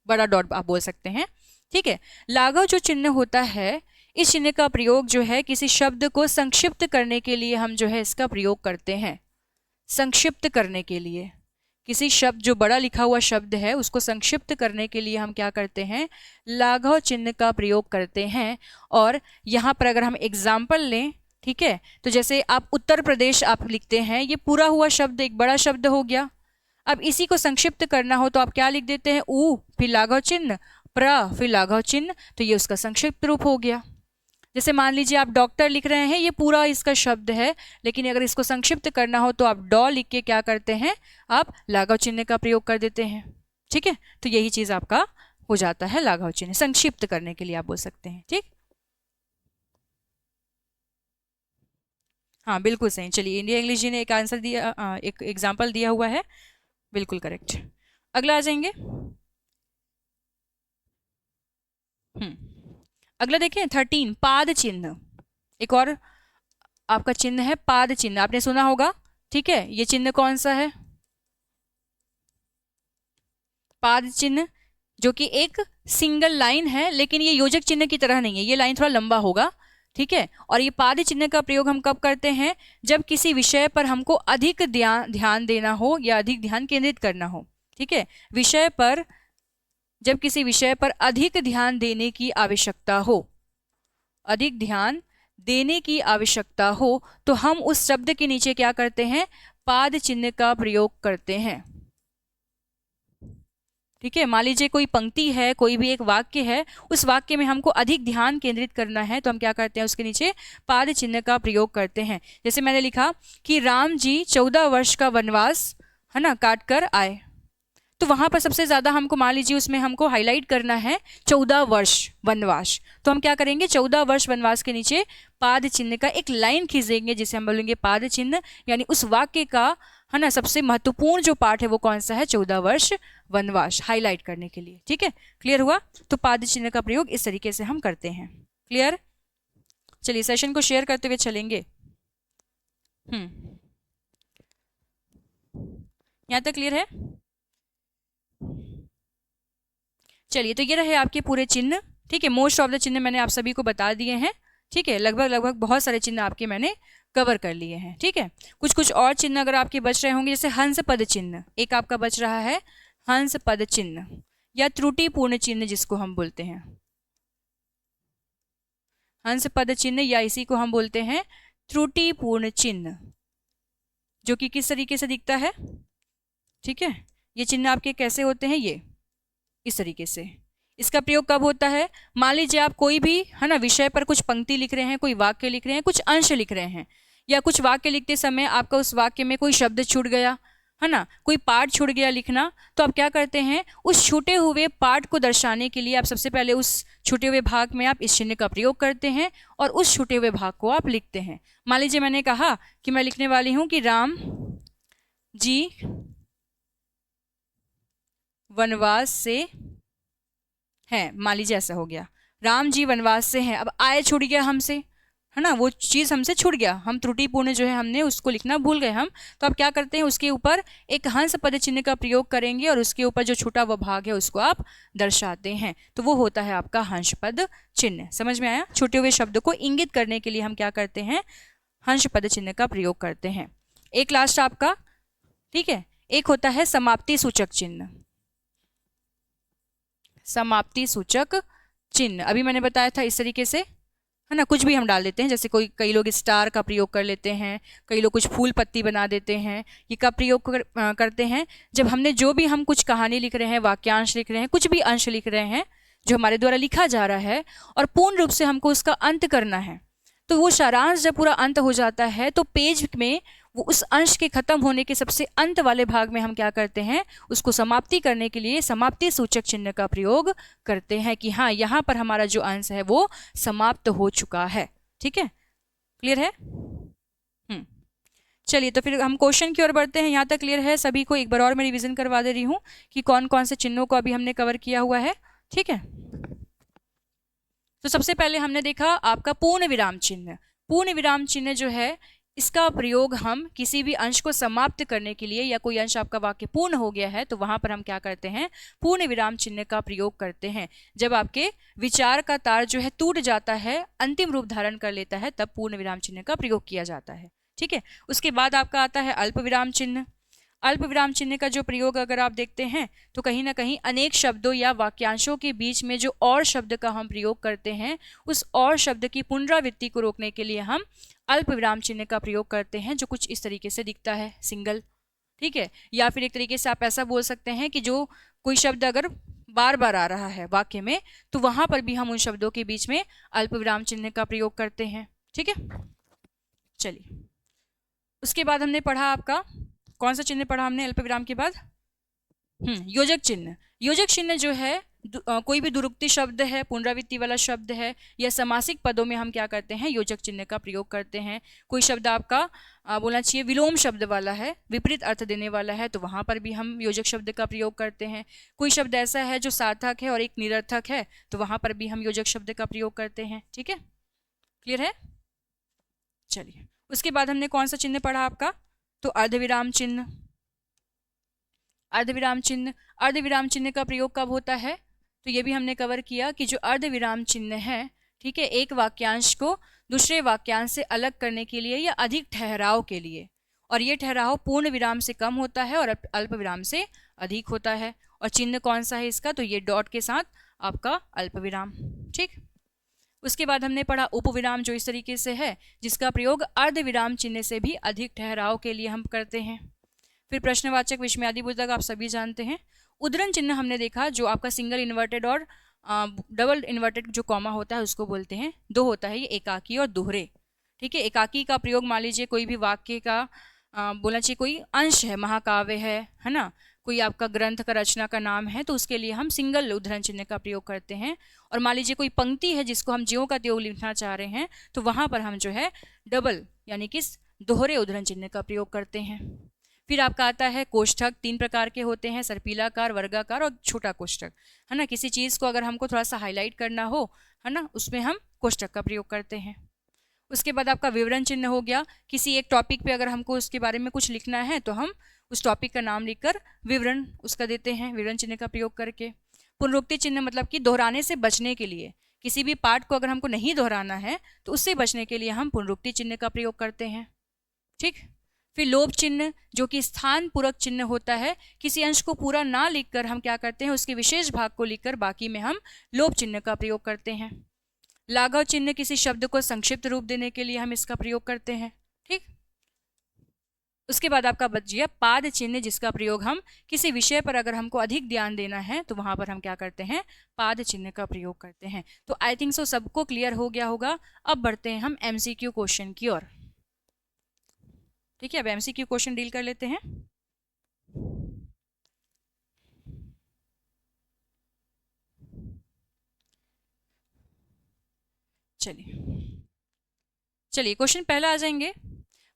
[SPEAKER 1] बड़ा डॉट आप बोल सकते हैं। ठीक है, लाघव जो चिन्ह होता है, इस चिन्ह का प्रयोग जो है किसी शब्द को संक्षिप्त करने के लिए हम जो है इसका प्रयोग करते हैं। संक्षिप्त करने के लिए, किसी शब्द, जो बड़ा लिखा हुआ शब्द है उसको संक्षिप्त करने के लिए हम क्या करते हैं, लाघव चिन्ह का प्रयोग करते हैं। और यहाँ पर अगर हम एग्जाम्पल लें, ठीक है, तो जैसे आप उत्तर प्रदेश आप लिखते हैं, ये पूरा हुआ शब्द एक बड़ा शब्द हो गया। अब इसी को संक्षिप्त करना हो तो आप क्या लिख देते हैं, ऊ फिर लाघव चिन्ह, प्र फिर लाघव चिन्ह, तो ये उसका संक्षिप्त रूप हो गया। जैसे मान लीजिए आप डॉक्टर लिख रहे हैं, ये पूरा इसका शब्द है, लेकिन अगर इसको संक्षिप्त करना हो तो आप डॉ लिख के क्या करते हैं, आप लाघव चिन्ह का प्रयोग कर देते हैं। ठीक है, तो यही चीज आपका हो जाता है लाघव चिन्ह, संक्षिप्त करने के लिए आप बोल सकते हैं। ठीक, हाँ बिल्कुल सही। चलिए इंडिया इंग्लिश जी ने एक आंसर दिया, एक एग्जाम्पल दिया हुआ है, बिल्कुल करेक्ट। अगला आ जाएंगे। अगला देखें 13, पाद चिन्ह। एक और आपका चिन्ह है पाद चिन्ह, आपने सुना होगा। ठीक है, ये चिन्ह कौन सा है, पाद चिन्ह, जो कि एक सिंगल लाइन है, लेकिन ये योजक चिन्ह की तरह नहीं है, ये लाइन थोड़ा लंबा होगा। ठीक है, और ये पाद चिन्ह का प्रयोग हम कब करते हैं, जब किसी विषय पर हमको अधिक ध्यान देना हो या अधिक ध्यान केंद्रित करना हो। ठीक है, विषय पर, जब किसी विषय पर अधिक ध्यान देने की आवश्यकता हो, अधिक ध्यान देने की आवश्यकता हो, तो हम उस शब्द के नीचे क्या करते हैं, पाद चिन्ह का प्रयोग करते हैं। ठीक है, मान लीजिए कोई पंक्ति है, कोई भी एक वाक्य है, उस वाक्य में हमको अधिक ध्यान केंद्रित करना है तो हम क्या करते हैं, उसके नीचे पाद चिन्ह का प्रयोग करते हैं। जैसे मैंने लिखा कि राम जी 14 वर्ष का वनवास, है ना, काट कर आए, तो वहां पर सबसे ज्यादा हमको, मान लीजिए उसमें हमको हाईलाइट करना है 14 वर्ष वनवास, तो हम क्या करेंगे, 14 वर्ष वनवास के नीचे पाद चिन्ह का एक लाइन खींचेंगे, जिसे हम बोलेंगे पाद चिन्ह, यानी उस वाक्य का, है ना, सबसे महत्वपूर्ण जो पार्ट है वो कौन सा है, 14 वर्ष वनवास, हाईलाइट करने के लिए। ठीक है, क्लियर हुआ? तो पाद चिन्ह का प्रयोग इस तरीके से हम करते हैं। क्लियर? चलिए सेशन को शेयर करते हुए चलेंगे। यहाँ तक क्लियर है? चलिए, तो ये रहे आपके पूरे चिन्ह। ठीक है, मोस्ट ऑफ द चिन्ह मैंने आप सभी को बता दिए हैं। ठीक है, लगभग बहुत सारे चिन्ह आपके मैंने कवर कर लिए हैं। ठीक है, कुछ और चिन्ह अगर आपके बच रहे होंगे, जैसे हंस पद चिन्ह एक आपका बच रहा है, हंस पद चिन्ह या त्रुटिपूर्ण चिन्ह जिसको हम बोलते हैं, हंस पद चिन्ह या इसी को हम बोलते हैं त्रुटिपूर्ण चिन्ह, जो कि किस तरीके से दिखता है। ठीक है, ये चिन्ह आपके कैसे होते हैं, ये इस तरीके से। इसका प्रयोग कब होता है, मान लीजिए आप कोई भी, है ना, विषय पर कुछ पंक्ति लिख रहे हैं, कोई वाक्य लिख रहे हैं, कुछ अंश लिख रहे हैं, या कुछ वाक्य लिखते समय आपका उस वाक्य में कोई शब्द छूट गया, है ना, कोई पार्ट छूट गया लिखना, तो आप क्या करते हैं, उस छूटे हुए पार्ट को दर्शाने के लिए आप सबसे पहले उस छूटे हुए भाग में आप इस चिन्ह का प्रयोग करते हैं और उस छूटे हुए भाग को आप लिखते हैं। मान लीजिए मैंने कहा कि मैं लिखने वाली हूं कि राम जी वनवास से हैं, मान लीजिए ऐसा हो गया, राम जी वनवास से हैं। अब आए छूट गया हमसे, है ना, वो चीज़ हमसे छूट गया, हम त्रुटिपूर्ण जो है हमने उसको लिखना भूल गए हम, तो आप क्या करते हैं, उसके ऊपर एक हंस पद चिन्ह का प्रयोग करेंगे और उसके ऊपर जो छूटा हुआ भाग है उसको आप दर्शाते हैं, तो वो होता है आपका हंस पद चिन्ह। समझ में आया? छूटे हुए शब्द को इंगित करने के लिए हम क्या करते हैं, हंस पद चिन्ह का प्रयोग करते हैं। एक लास्ट आपका, ठीक है, एक होता है समाप्ति सूचक चिन्ह। समाप्ति सूचक चिन्ह अभी मैंने बताया था इस तरीके से, है ना, कुछ भी हम डाल देते हैं, जैसे कई लोग स्टार का प्रयोग कर लेते हैं, कई लोग कुछ फूल पत्ती बना देते हैं। ये कब प्रयोग करते हैं, जब हमने जो भी हम कुछ कहानी लिख रहे हैं, वाक्यांश लिख रहे हैं, कुछ भी अंश लिख रहे हैं जो हमारे द्वारा लिखा जा रहा है और पूर्ण रूप से हमको उसका अंत करना है, तो वो सारांश जब पूरा अंत हो जाता है तो पेज में वो उस अंश के खत्म होने के सबसे अंत वाले भाग में हम क्या करते हैं, उसको समाप्ति करने के लिए समाप्ति सूचक चिन्ह का प्रयोग करते हैं कि हाँ, यहाँ पर हमारा जो अंश है वो समाप्त हो चुका है। ठीक है, क्लियर है? चलिए, तो फिर हम क्वेश्चन की ओर बढ़ते हैं। यहाँ तक क्लियर है सभी को? एक बार और मैं रिविजन करवा दे रही हूँ कि कौन कौन से चिन्हों को अभी हमने कवर किया हुआ है। ठीक है, तो सबसे पहले हमने देखा आपका पूर्ण विराम चिन्ह। पूर्ण विराम चिन्ह जो है, इसका प्रयोग हम किसी भी अंश को समाप्त करने के लिए, या कोई अंश आपका वाक्य पूर्ण हो गया है तो वहां पर हम क्या करते हैं, पूर्ण विराम चिन्ह का प्रयोग करते हैं। जब आपके विचार का तार जो है टूट जाता है, अंतिम रूप धारण कर लेता है, तब पूर्ण विराम चिन्ह का प्रयोग किया जाता है। ठीक है, उसके बाद आपका आता है अल्प विराम चिन्ह। अल्प विराम चिन्ह का जो प्रयोग अगर आप देखते हैं तो कहीं ना कहीं अनेक शब्दों या वाक्यांशों के बीच में जो और शब्द का हम प्रयोग करते हैं, उस और शब्द की पुनरावृत्ति को रोकने के लिए हम अल्प विराम चिन्ह का प्रयोग करते हैं, जो कुछ इस तरीके से दिखता है, सिंगल। ठीक है, या फिर एक तरीके से आप ऐसा बोल सकते हैं कि जो कोई शब्द अगर बार बार आ रहा है वाक्य में, तो वहां पर भी हम उन शब्दों के बीच में अल्प विराम चिन्ह का प्रयोग करते हैं। ठीक है, चलिए, उसके बाद हमने पढ़ा आपका कौन सा चिन्ह पढ़ा हमने अल्प विराम के बाद? योजक चिन्ह। योजक चिन्ह जो है, कोई भी दुरुक्ति शब्द है, पुनरावृत्ति वाला शब्द है, या समासिक पदों में हम क्या करते हैं, योजक चिन्ह का प्रयोग करते हैं। कोई शब्द आपका बोलना चाहिए विलोम शब्द वाला है, विपरीत अर्थ देने वाला है, तो वहां पर भी हम योजक शब्द का प्रयोग करते हैं। कोई शब्द ऐसा है जो सार्थक है और एक निरर्थक है, तो वहां पर भी हम योजक शब्द का प्रयोग करते हैं। ठीक है, क्लियर है? चलिए, उसके बाद हमने कौन सा चिन्ह पढ़ा आपका? तो अर्धविराम चिन्ह। अर्धविराम चिन्ह, अर्धविराम चिन्ह का प्रयोग कब होता है, तो ये भी हमने कवर किया कि जो अर्धविराम चिन्ह है, ठीक है, एक वाक्यांश को दूसरे वाक्यांश से अलग करने के लिए या अधिक ठहराव के लिए, और ये ठहराव पूर्ण विराम से कम होता है और अल्प विराम से अधिक होता है। और चिन्ह कौन सा है इसका, तो ये डॉट के साथ आपका अल्प विराम। ठीक, उसके बाद हमने पढ़ा उपविराम, जो इस तरीके से है, जिसका प्रयोग अर्धविराम चिन्ह से भी अधिक ठहराव के लिए हम करते हैं। फिर प्रश्नवाचक विस्मयादिबोधक आप सभी जानते हैं। उद्धरण चिन्ह हमने देखा जो आपका सिंगल इन्वर्टेड और डबल इन्वर्टेड जो कॉमा होता है उसको बोलते हैं। दो होता है ये, एकाकी और दोहरे। ठीक है, एकाकी का प्रयोग मान लीजिए कोई भी वाक्य का बोलना चाहिए कोई अंश है, महाकाव्य है ना, कोई आपका ग्रंथ का रचना का नाम है, तो उसके लिए हम सिंगल उद्धरण चिन्ह का प्रयोग करते हैं। और मान लीजिए कोई पंक्ति है जिसको हम ज्यों का त्यों लिखना चाह रहे हैं, तो वहां पर हम जो है डबल यानी कि दोहरे उद्धरण चिन्ह का प्रयोग करते हैं। फिर आपका आता है कोष्ठक। 3 प्रकार के होते हैं, सर्पिलाकार, वर्गाकार और छोटा कोष्ठक, है ना। किसी चीज़ को अगर हमको थोड़ा सा हाईलाइट करना हो, है ना, उसमें हम कोष्ठक का प्रयोग करते हैं। उसके बाद आपका विवरण चिन्ह हो गया। किसी एक टॉपिक पे अगर हमको उसके बारे में कुछ लिखना है तो हम उस टॉपिक का नाम लिखकर विवरण उसका देते हैं, विवरण चिन्ह का प्रयोग करके। पुनरुक्ति चिन्ह मतलब कि दोहराने से बचने के लिए, किसी भी पार्ट को अगर हमको नहीं दोहराना है तो उससे बचने के लिए हम पुनरुक्ति चिन्ह का प्रयोग करते हैं। ठीक। फिर लोभ चिन्ह जो कि स्थान पूरक चिन्ह होता है। किसी अंश को पूरा ना लिखकर हम क्या करते हैं, उसके विशेष भाग को लिखकर बाकी में हम लोभ चिन्ह का प्रयोग करते हैं। लाघव चिन्ह किसी शब्द को संक्षिप्त रूप देने के लिए हम इसका प्रयोग करते हैं। ठीक। उसके बाद आपका बच गया पाद चिन्ह, जिसका प्रयोग हम किसी विषय पर अगर हमको अधिक ध्यान देना है तो वहां पर हम क्या करते हैं, पाद चिन्ह का प्रयोग करते हैं। तो आई थिंक सो सबको क्लियर हो गया होगा। अब बढ़ते हैं हम एमसीक्यू क्वेश्चन की ओर। ठीक है, अब एमसीक्यू क्वेश्चन डील कर लेते हैं। चलिए क्वेश्चन पहला आ जाएंगे।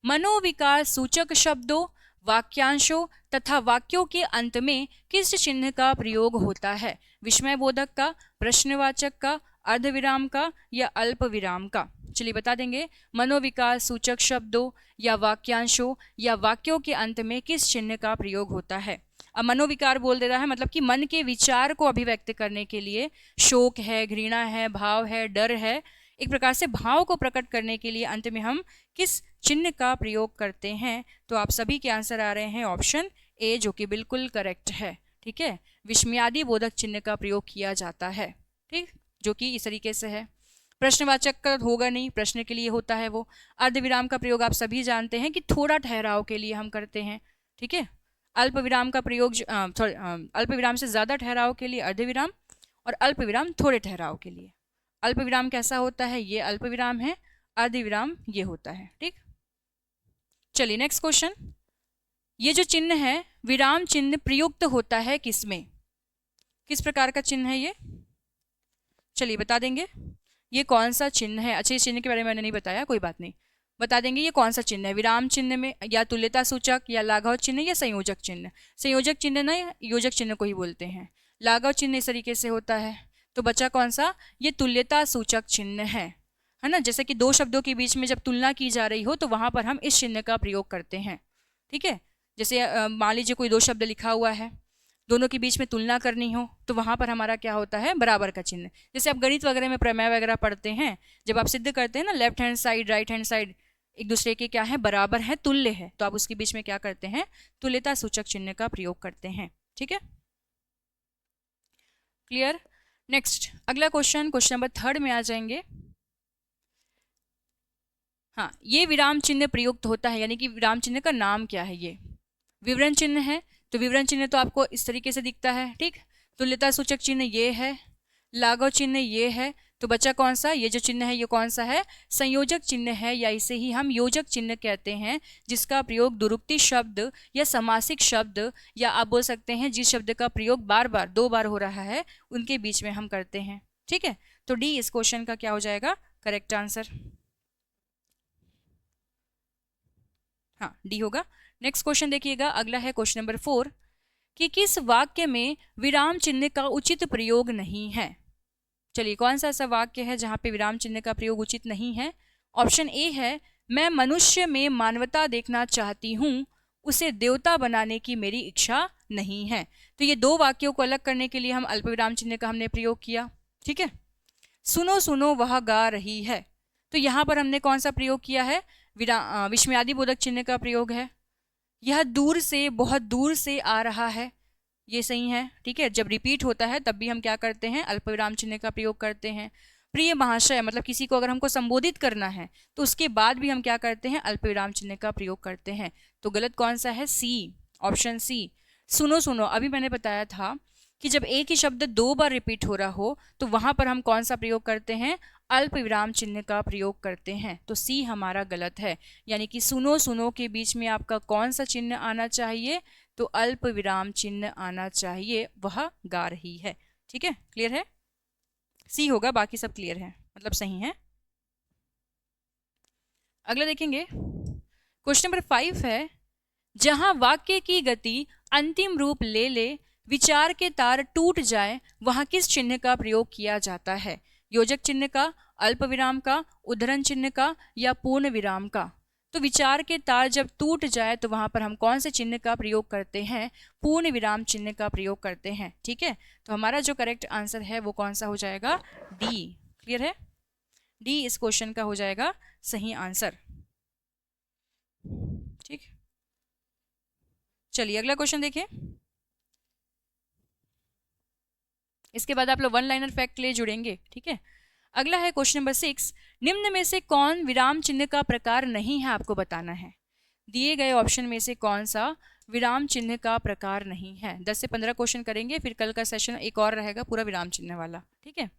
[SPEAKER 1] मनोविकार सूचक शब्दों, वाक्यांशों तथा वाक्यों के अंत में किस चिन्ह का प्रयोग होता है? विस्मय बोधक का, प्रश्नवाचक का, अर्धविराम का या अल्प विराम का? चलिए बता देंगे। मनोविकार सूचक शब्दों या वाक्यांशों या वाक्यों के अंत में किस चिन्ह का प्रयोग होता है? अब मनोविकार बोल दे रहा है मतलब कि मन के विचार को अभिव्यक्त करने के लिए शोक है, घृणा है, भाव है, डर है, एक प्रकार से भाव को प्रकट करने के लिए अंत में हम किस चिन्ह का प्रयोग करते हैं? तो आप सभी के आंसर आ रहे हैं ऑप्शन ए, जो कि बिल्कुल करेक्ट है। ठीक है, विस्मयादि बोधक चिन्ह का प्रयोग किया जाता है। ठीक, जो कि इस तरीके से है। प्रश्नवाचक का होगा नहीं, प्रश्न के लिए होता है वो। अर्धविराम का प्रयोग आप सभी जानते हैं कि थोड़ा ठहराव के लिए हम करते हैं। ठीक है, अल्प विराम का प्रयोग अल्प विराम से ज्यादा ठहराव के लिए अर्धविराम, और अल्प विराम थोड़े ठहराव के लिए। अल्प विराम कैसा होता है, ये अल्प विराम है, अर्धविराम ये होता है। ठीक, चलिए नेक्स्ट क्वेश्चन। ये जो चिन्ह है विराम चिन्ह प्रयुक्त होता है किसमें? किस प्रकार का चिन्ह है ये? चलिए बता देंगे ये कौन सा चिन्ह है। अच्छा, इस चिन्ह के बारे में मैंने नहीं बताया, कोई बात नहीं, बता देंगे ये कौन सा चिन्ह है। विराम चिन्ह में या तुल्यता सूचक या लाघव चिन्ह या संयोजक चिन्ह। संयोजक चिन्ह ना योजक चिन्ह को ही बोलते हैं। लाघव चिन्ह इस तरीके से होता है। तो बचा कौन सा, ये तुल्यता सूचक चिन्ह है ना। जैसे कि दो शब्दों के बीच में जब तुलना की जा रही हो तो वहां पर हम इस चिन्ह का प्रयोग करते हैं। ठीक है, जैसे मान लीजिए कोई दो शब्द लिखा हुआ है, दोनों के बीच में तुलना करनी हो तो वहां पर हमारा क्या होता है, बराबर का चिन्ह। जैसे आप गणित वगैरह में प्रमेय वगैरह पढ़ते हैं, जब आप सिद्ध करते हैं ना, left hand side right hand side एक दूसरे के क्या है, बराबर है, तुल्य है, तो आप उसके बीच में क्या करते हैं, तुल्यता सूचक चिन्ह का प्रयोग करते हैं। ठीक है, क्लियर। नेक्स्ट अगला क्वेश्चन, क्वेश्चन नंबर 3 में आ जाएंगे। हाँ, ये विराम चिन्ह प्रयुक्त होता है, यानी कि विराम चिन्ह का नाम क्या है? ये विवरण चिन्ह है। तो विवरण चिन्ह तो आपको इस तरीके से दिखता है। ठीक, तुल्यता सूचक चिन्ह ये है, लाघव चिन्ह ये है, तो बचा कौन सा, ये जो चिन्ह है ये कौन सा है, संयोजक चिन्ह है, या इसे ही हम योजक चिन्ह कहते हैं, जिसका प्रयोग दुरुक्ति शब्द या समासिक शब्द, या आप बोल सकते हैं जिस शब्द का प्रयोग बार बार 2 बार हो रहा है उनके बीच में हम करते हैं। ठीक है, तो डी इस क्वेश्चन का क्या हो जाएगा, करेक्ट आंसर। हाँ, डी होगा। नेक्स्ट क्वेश्चन देखिएगा, अगला है क्वेश्चन नंबर 4 कि किस वाक्य में विराम चिन्ह का उचित प्रयोग नहीं है? चलिए कौन सा ऐसा वाक्य है जहां पे विराम चिन्ह का प्रयोग उचित नहीं है? ऑप्शन ए है, मैं मनुष्य में मानवता देखना चाहती हूँ, उसे देवता बनाने की मेरी इच्छा नहीं है। तो ये 2 वाक्यों को अलग करने के लिए हम अल्प विराम चिन्ह का हमने प्रयोग किया। ठीक है, सुनो सुनो वह गा रही है, तो यहाँ पर हमने कौन सा प्रयोग किया है, विस्मयादि बोधक चिन्ह का प्रयोग है। यह दूर से, बहुत दूर से आ रहा है, ये सही है। ठीक है, जब रिपीट होता है तब भी हम क्या करते हैं, अल्पविराम चिन्ह का प्रयोग करते हैं। प्रिय महाशय मतलब किसी को अगर हमको संबोधित करना है तो उसके बाद भी हम क्या करते हैं, अल्पविराम चिन्ह का प्रयोग करते हैं। तो गलत कौन सा है, सी, ऑप्शन सी, सुनो सुनो, अभी मैंने बताया था कि जब एक ही शब्द 2 बार रिपीट हो रहा हो तो वहां पर हम कौन सा प्रयोग करते हैं, अल्प विराम चिन्ह का प्रयोग करते हैं। तो सी हमारा गलत है, यानी कि सुनो सुनो के बीच में आपका कौन सा चिन्ह आना चाहिए, तो अल्प विराम चिन्ह आना चाहिए, वह गा रही है। ठीक है, क्लियर है, सी होगा, बाकी सब क्लियर है, मतलब सही है। अगला देखेंगे, क्वेश्चन नंबर 5 है, जहां वाक्य की गति अंतिम रूप ले ले, विचार के तार टूट जाए, वहां किस चिन्ह का प्रयोग किया जाता है, योजक चिन्ह का, अल्प विराम का, उद्धरण चिन्ह का, या पूर्ण विराम का। तो विचार के तार जब टूट जाए तो वहां पर हम कौन से चिन्ह का प्रयोग करते हैं, पूर्ण विराम चिन्ह का प्रयोग करते हैं। ठीक है, तो हमारा जो करेक्ट आंसर है वो कौन सा हो जाएगा, डी। क्लियर है, डी इस क्वेश्चन का हो जाएगा सही आंसर। ठीक, चलिए अगला क्वेश्चन देखिए। इसके बाद आप लोग 1 लाइनर फैक्ट के लिए जुड़ेंगे। ठीक है, अगला है क्वेश्चन नंबर 6, निम्न में से कौन विराम चिन्ह का प्रकार नहीं है, आपको बताना है। दिए गए ऑप्शन में से कौन सा विराम चिन्ह का प्रकार नहीं है। 10 से 15 क्वेश्चन करेंगे, फिर कल का सेशन एक और रहेगा पूरा विराम चिन्ह वाला। ठीक है,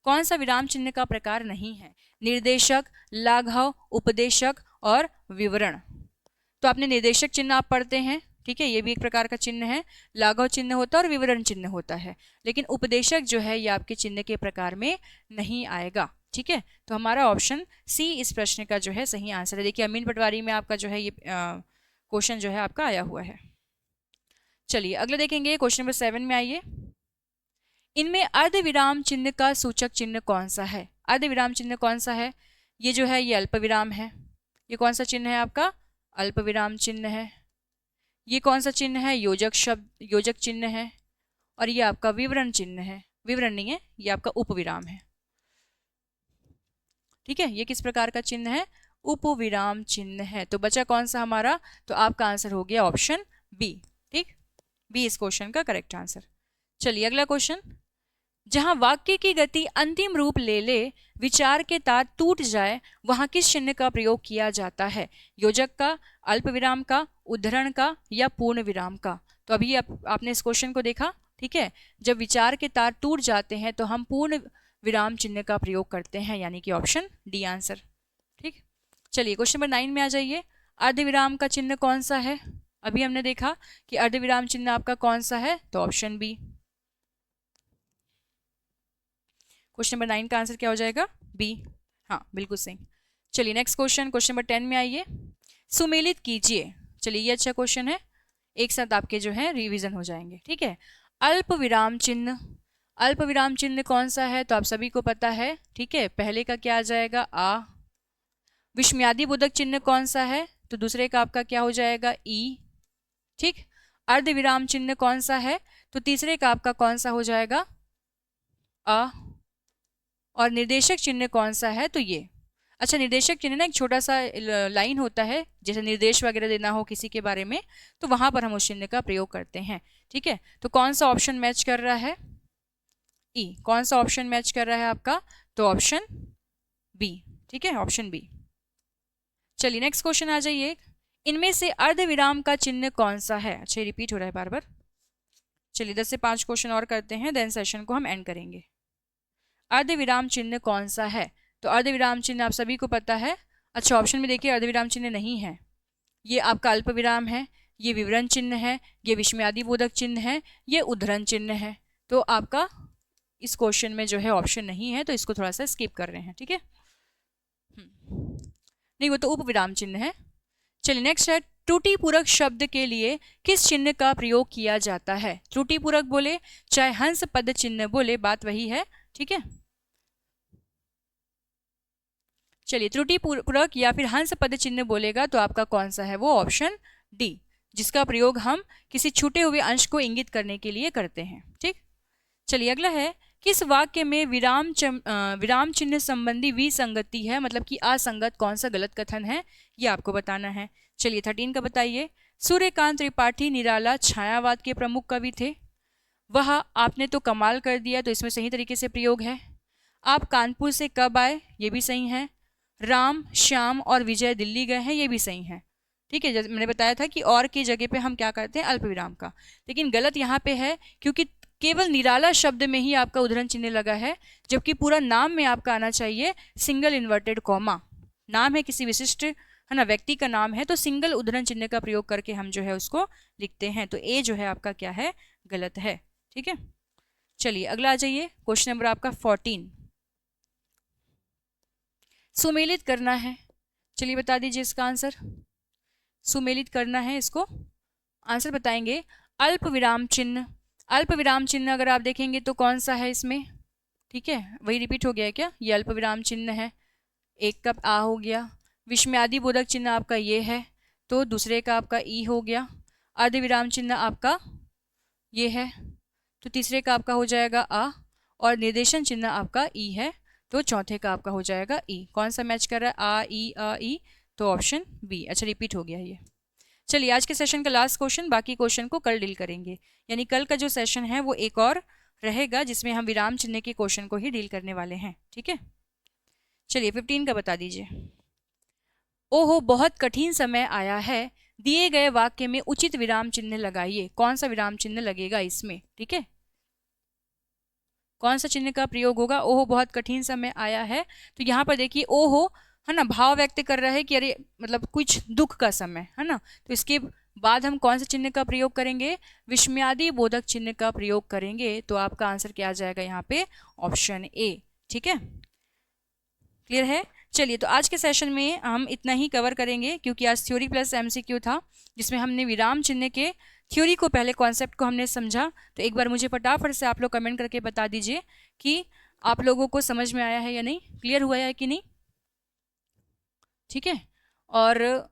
[SPEAKER 1] कौन सा विराम चिन्ह का प्रकार नहीं है, निर्देशक, लाघव, उपदेशक और विवरण। तो आपने निर्देशक चिन्ह आप पढ़ते हैं, ठीक है, ये भी एक प्रकार का चिन्ह है, लाघव चिन्ह होता है और विवरण चिन्ह होता है, लेकिन उपदेशक जो है ये आपके चिन्ह के प्रकार में नहीं आएगा। ठीक है, तो हमारा ऑप्शन सी इस प्रश्न का जो है सही आंसर है। देखिए अमीन पटवारी में आपका जो है ये क्वेश्चन जो है आपका आया हुआ है। चलिए अगला देखेंगे, क्वेश्चन नंबर 7 में आइए, इनमें अर्ध विराम चिन्ह का सूचक चिन्ह कौन सा है। अर्ध विराम चिन्ह कौन सा है, ये जो है ये अल्प विराम है। ये कौन सा चिन्ह है आपका, अल्प विराम चिन्ह है। ये कौन सा चिन्ह है, योजक शब्द, योजक चिन्ह है। और ये आपका विवरण चिन्ह है, विवरण नहीं है, ये आपका उपविराम है। ठीक है, ये किस प्रकार का चिन्ह है, उपविराम चिन्ह है। तो बचा कौन सा हमारा, तो आपका आंसर हो गया ऑप्शन बी। ठीक, बी इस क्वेश्चन का करेक्ट आंसर। चलिए अगला क्वेश्चन, जहां वाक्य की गति अंतिम रूप ले ले, विचार के तार टूट जाए, वहां किस चिन्ह का प्रयोग किया जाता है, योजक का, अल्प विराम का, उद्धरण का, या पूर्ण विराम का। तो अभी आपने इस क्वेश्चन को देखा। ठीक है, जब विचार के तार टूट जाते हैं तो हम पूर्ण विराम चिन्ह का प्रयोग करते हैं, यानी कि ऑप्शन डी आंसर। ठीक, चलिए क्वेश्चन नंबर 9 में आ जाइए, अर्धविराम का चिन्ह कौन सा है। अभी हमने देखा कि अर्धविराम चिन्ह आपका कौन सा है, तो ऑप्शन बी। क्वेश्चन नंबर 9 का आंसर क्या हो जाएगा, बी। हाँ बिल्कुल सही। चलिए नेक्स्ट क्वेश्चन, क्वेश्चन नंबर 10 में आइए, सुमेलित कीजिए। चलिए ये अच्छा क्वेश्चन है, एक साथ आपके जो है रिवीजन हो जाएंगे। ठीक है, अल्प विराम चिन्ह, अल्प विराम चिन्ह कौन सा है, तो आप सभी को पता है। ठीक है, पहले का क्या आ जाएगा, आ। विस्मयादि बोधक चिन्ह कौन सा है, तो दूसरे का आपका क्या हो जाएगा, ई। ठीक, अर्ध विराम चिन्ह कौन सा है, तो तीसरे का आपका कौन सा हो जाएगा, अ। और निर्देशक चिन्ह कौन सा है, तो ये। अच्छा, निर्देशक चिन्ह ना एक छोटा सा लाइन होता है, जैसे निर्देश वगैरह देना हो किसी के बारे में, तो वहां पर हम उस चिन्ह का प्रयोग करते हैं। ठीक है, तो कौन सा ऑप्शन मैच कर रहा है, ई। कौन सा ऑप्शन मैच कर रहा है आपका, तो ऑप्शन बी। ठीक है, ऑप्शन बी। चलिए नेक्स्ट क्वेश्चन आ जाइए, इनमें से अर्ध विराम का चिन्ह कौन सा है। अच्छा, रिपीट हो रहा है बार बार। चलिए 10 से 5 क्वेश्चन और करते हैं, देन सेशन को हम एंड करेंगे। अर्धविराम चिन्ह कौन सा है, तो अर्धविराम चिन्ह आप सभी को पता है। अच्छा, ऑप्शन में देखिए अर्धविराम चिन्ह नहीं है, ये आपका अल्प विराम है, ये विवरण चिन्ह है, ये विस्मयादि बोधक चिन्ह है, ये उद्धरण चिन्ह है। तो आपका इस क्वेश्चन में जो है ऑप्शन नहीं है, तो इसको थोड़ा सा स्किप कर रहे हैं। ठीक है, नहीं वो तो उपविराम चिन्ह है। चलिए नेक्स्ट है, त्रुटिपूरक शब्द के लिए किस चिन्ह का प्रयोग किया जाता है। त्रुटिपूरक बोले चाहे हंस पद चिन्ह बोले, बात वही है। ठीक है, चलिए त्रुटिपूरक या फिर हंस पद चिन्ह बोलेगा तो आपका कौन सा है, वो ऑप्शन डी, जिसका प्रयोग हम किसी छूटे हुए अंश को इंगित करने के लिए करते हैं। ठीक, चलिए अगला है, किस वाक्य में विराम चिन्ह संबंधी विसंगति है, मतलब कि असंगत कौन सा गलत कथन है, ये आपको बताना है। चलिए 13 का बताइए, सूर्यकांत त्रिपाठी निराला छायावाद के प्रमुख कवि थे। वह आपने तो कमाल कर दिया, तो इसमें सही तरीके से प्रयोग है। आप कानपुर से कब आए, ये भी सही है। राम, श्याम और विजय दिल्ली गए हैं, ये भी सही है। ठीक है, जैसे मैंने बताया था कि और की जगह पे हम क्या करते हैं, अल्प विराम का। लेकिन गलत यहाँ पे है, क्योंकि केवल निराला शब्द में ही आपका उद्धरण चिन्ह लगा है, जबकि पूरा नाम में आपका आना चाहिए सिंगल इन्वर्टेड कॉमा। नाम है किसी विशिष्ट, है ना, व्यक्ति का नाम है, तो सिंगल उद्धरण चिन्ह का प्रयोग करके हम जो है उसको लिखते हैं। तो ए जो है आपका क्या है, गलत है। ठीक है, चलिए अगला आ जाइए, क्वेश्चन नंबर आपका 14। सुमेलित करना है, चलिए बता दीजिए इसका आंसर। सुमेलित करना है, इसको आंसर बताएंगे। अल्प विराम चिन्ह, अल्प विराम चिन्ह अगर आप देखेंगे तो कौन सा है इसमें, ठीक है, वही रिपीट हो गया है क्या, ये अल्प विराम चिन्ह है। एक का आ हो गया, विस्मयादि बोधक चिन्ह आपका ये है, तो दूसरे का आपका ई हो गया। अर्ध विराम चिन्ह आपका ये है, तो तीसरे का आपका हो जाएगा आ, और निर्देशन चिन्ह आपका ई है, तो चौथे का आपका हो जाएगा ई। कौन सा मैच कर रहा है, आ ई आ ई, तो ऑप्शन बी। अच्छा, रिपीट हो गया ये। चलिए आज के सेशन का लास्ट क्वेश्चन, बाकी क्वेश्चन को कल डील करेंगे, यानी कल का जो सेशन है वो एक और रहेगा जिसमें हम विराम चिन्ह के क्वेश्चन को ही डील करने वाले हैं। ठीक है, चलिए 15 का बता दीजिए। ओहो बहुत कठिन समय आया है, दिए गए वाक्य में उचित विराम चिन्ह लगाइए। कौन सा विराम चिन्ह लगेगा इसमें, ठीक है, कौन सा चिन्ह का प्रयोग होगा। ओहो बहुत कठिन समय आया है, तो यहाँ पर देखिए ओहो, है ना, भाव व्यक्त कर रहा है कि अरे मतलब कुछ दुख का समय है ना, तो इसके बाद हम कौन सा चिन्ह का प्रयोग करेंगे, विस्मयादि बोधक चिन्ह का प्रयोग करेंगे। तो आपका आंसर क्या आ जाएगा यहाँ पे, ऑप्शन ए। ठीक है, क्लियर है। चलिए तो आज के सेशन में हम इतना ही कवर करेंगे, क्योंकि आज थ्योरी प्लस एमसीक्यू था, जिसमें हमने विराम चिन्ह के थ्योरी को, पहले कॉन्सेप्ट को हमने समझा। तो एक बार मुझे फटाफट से आप लोग कमेंट करके बता दीजिए कि आप लोगों को समझ में आया है या नहीं, क्लियर हुआ है कि नहीं। ठीक है, और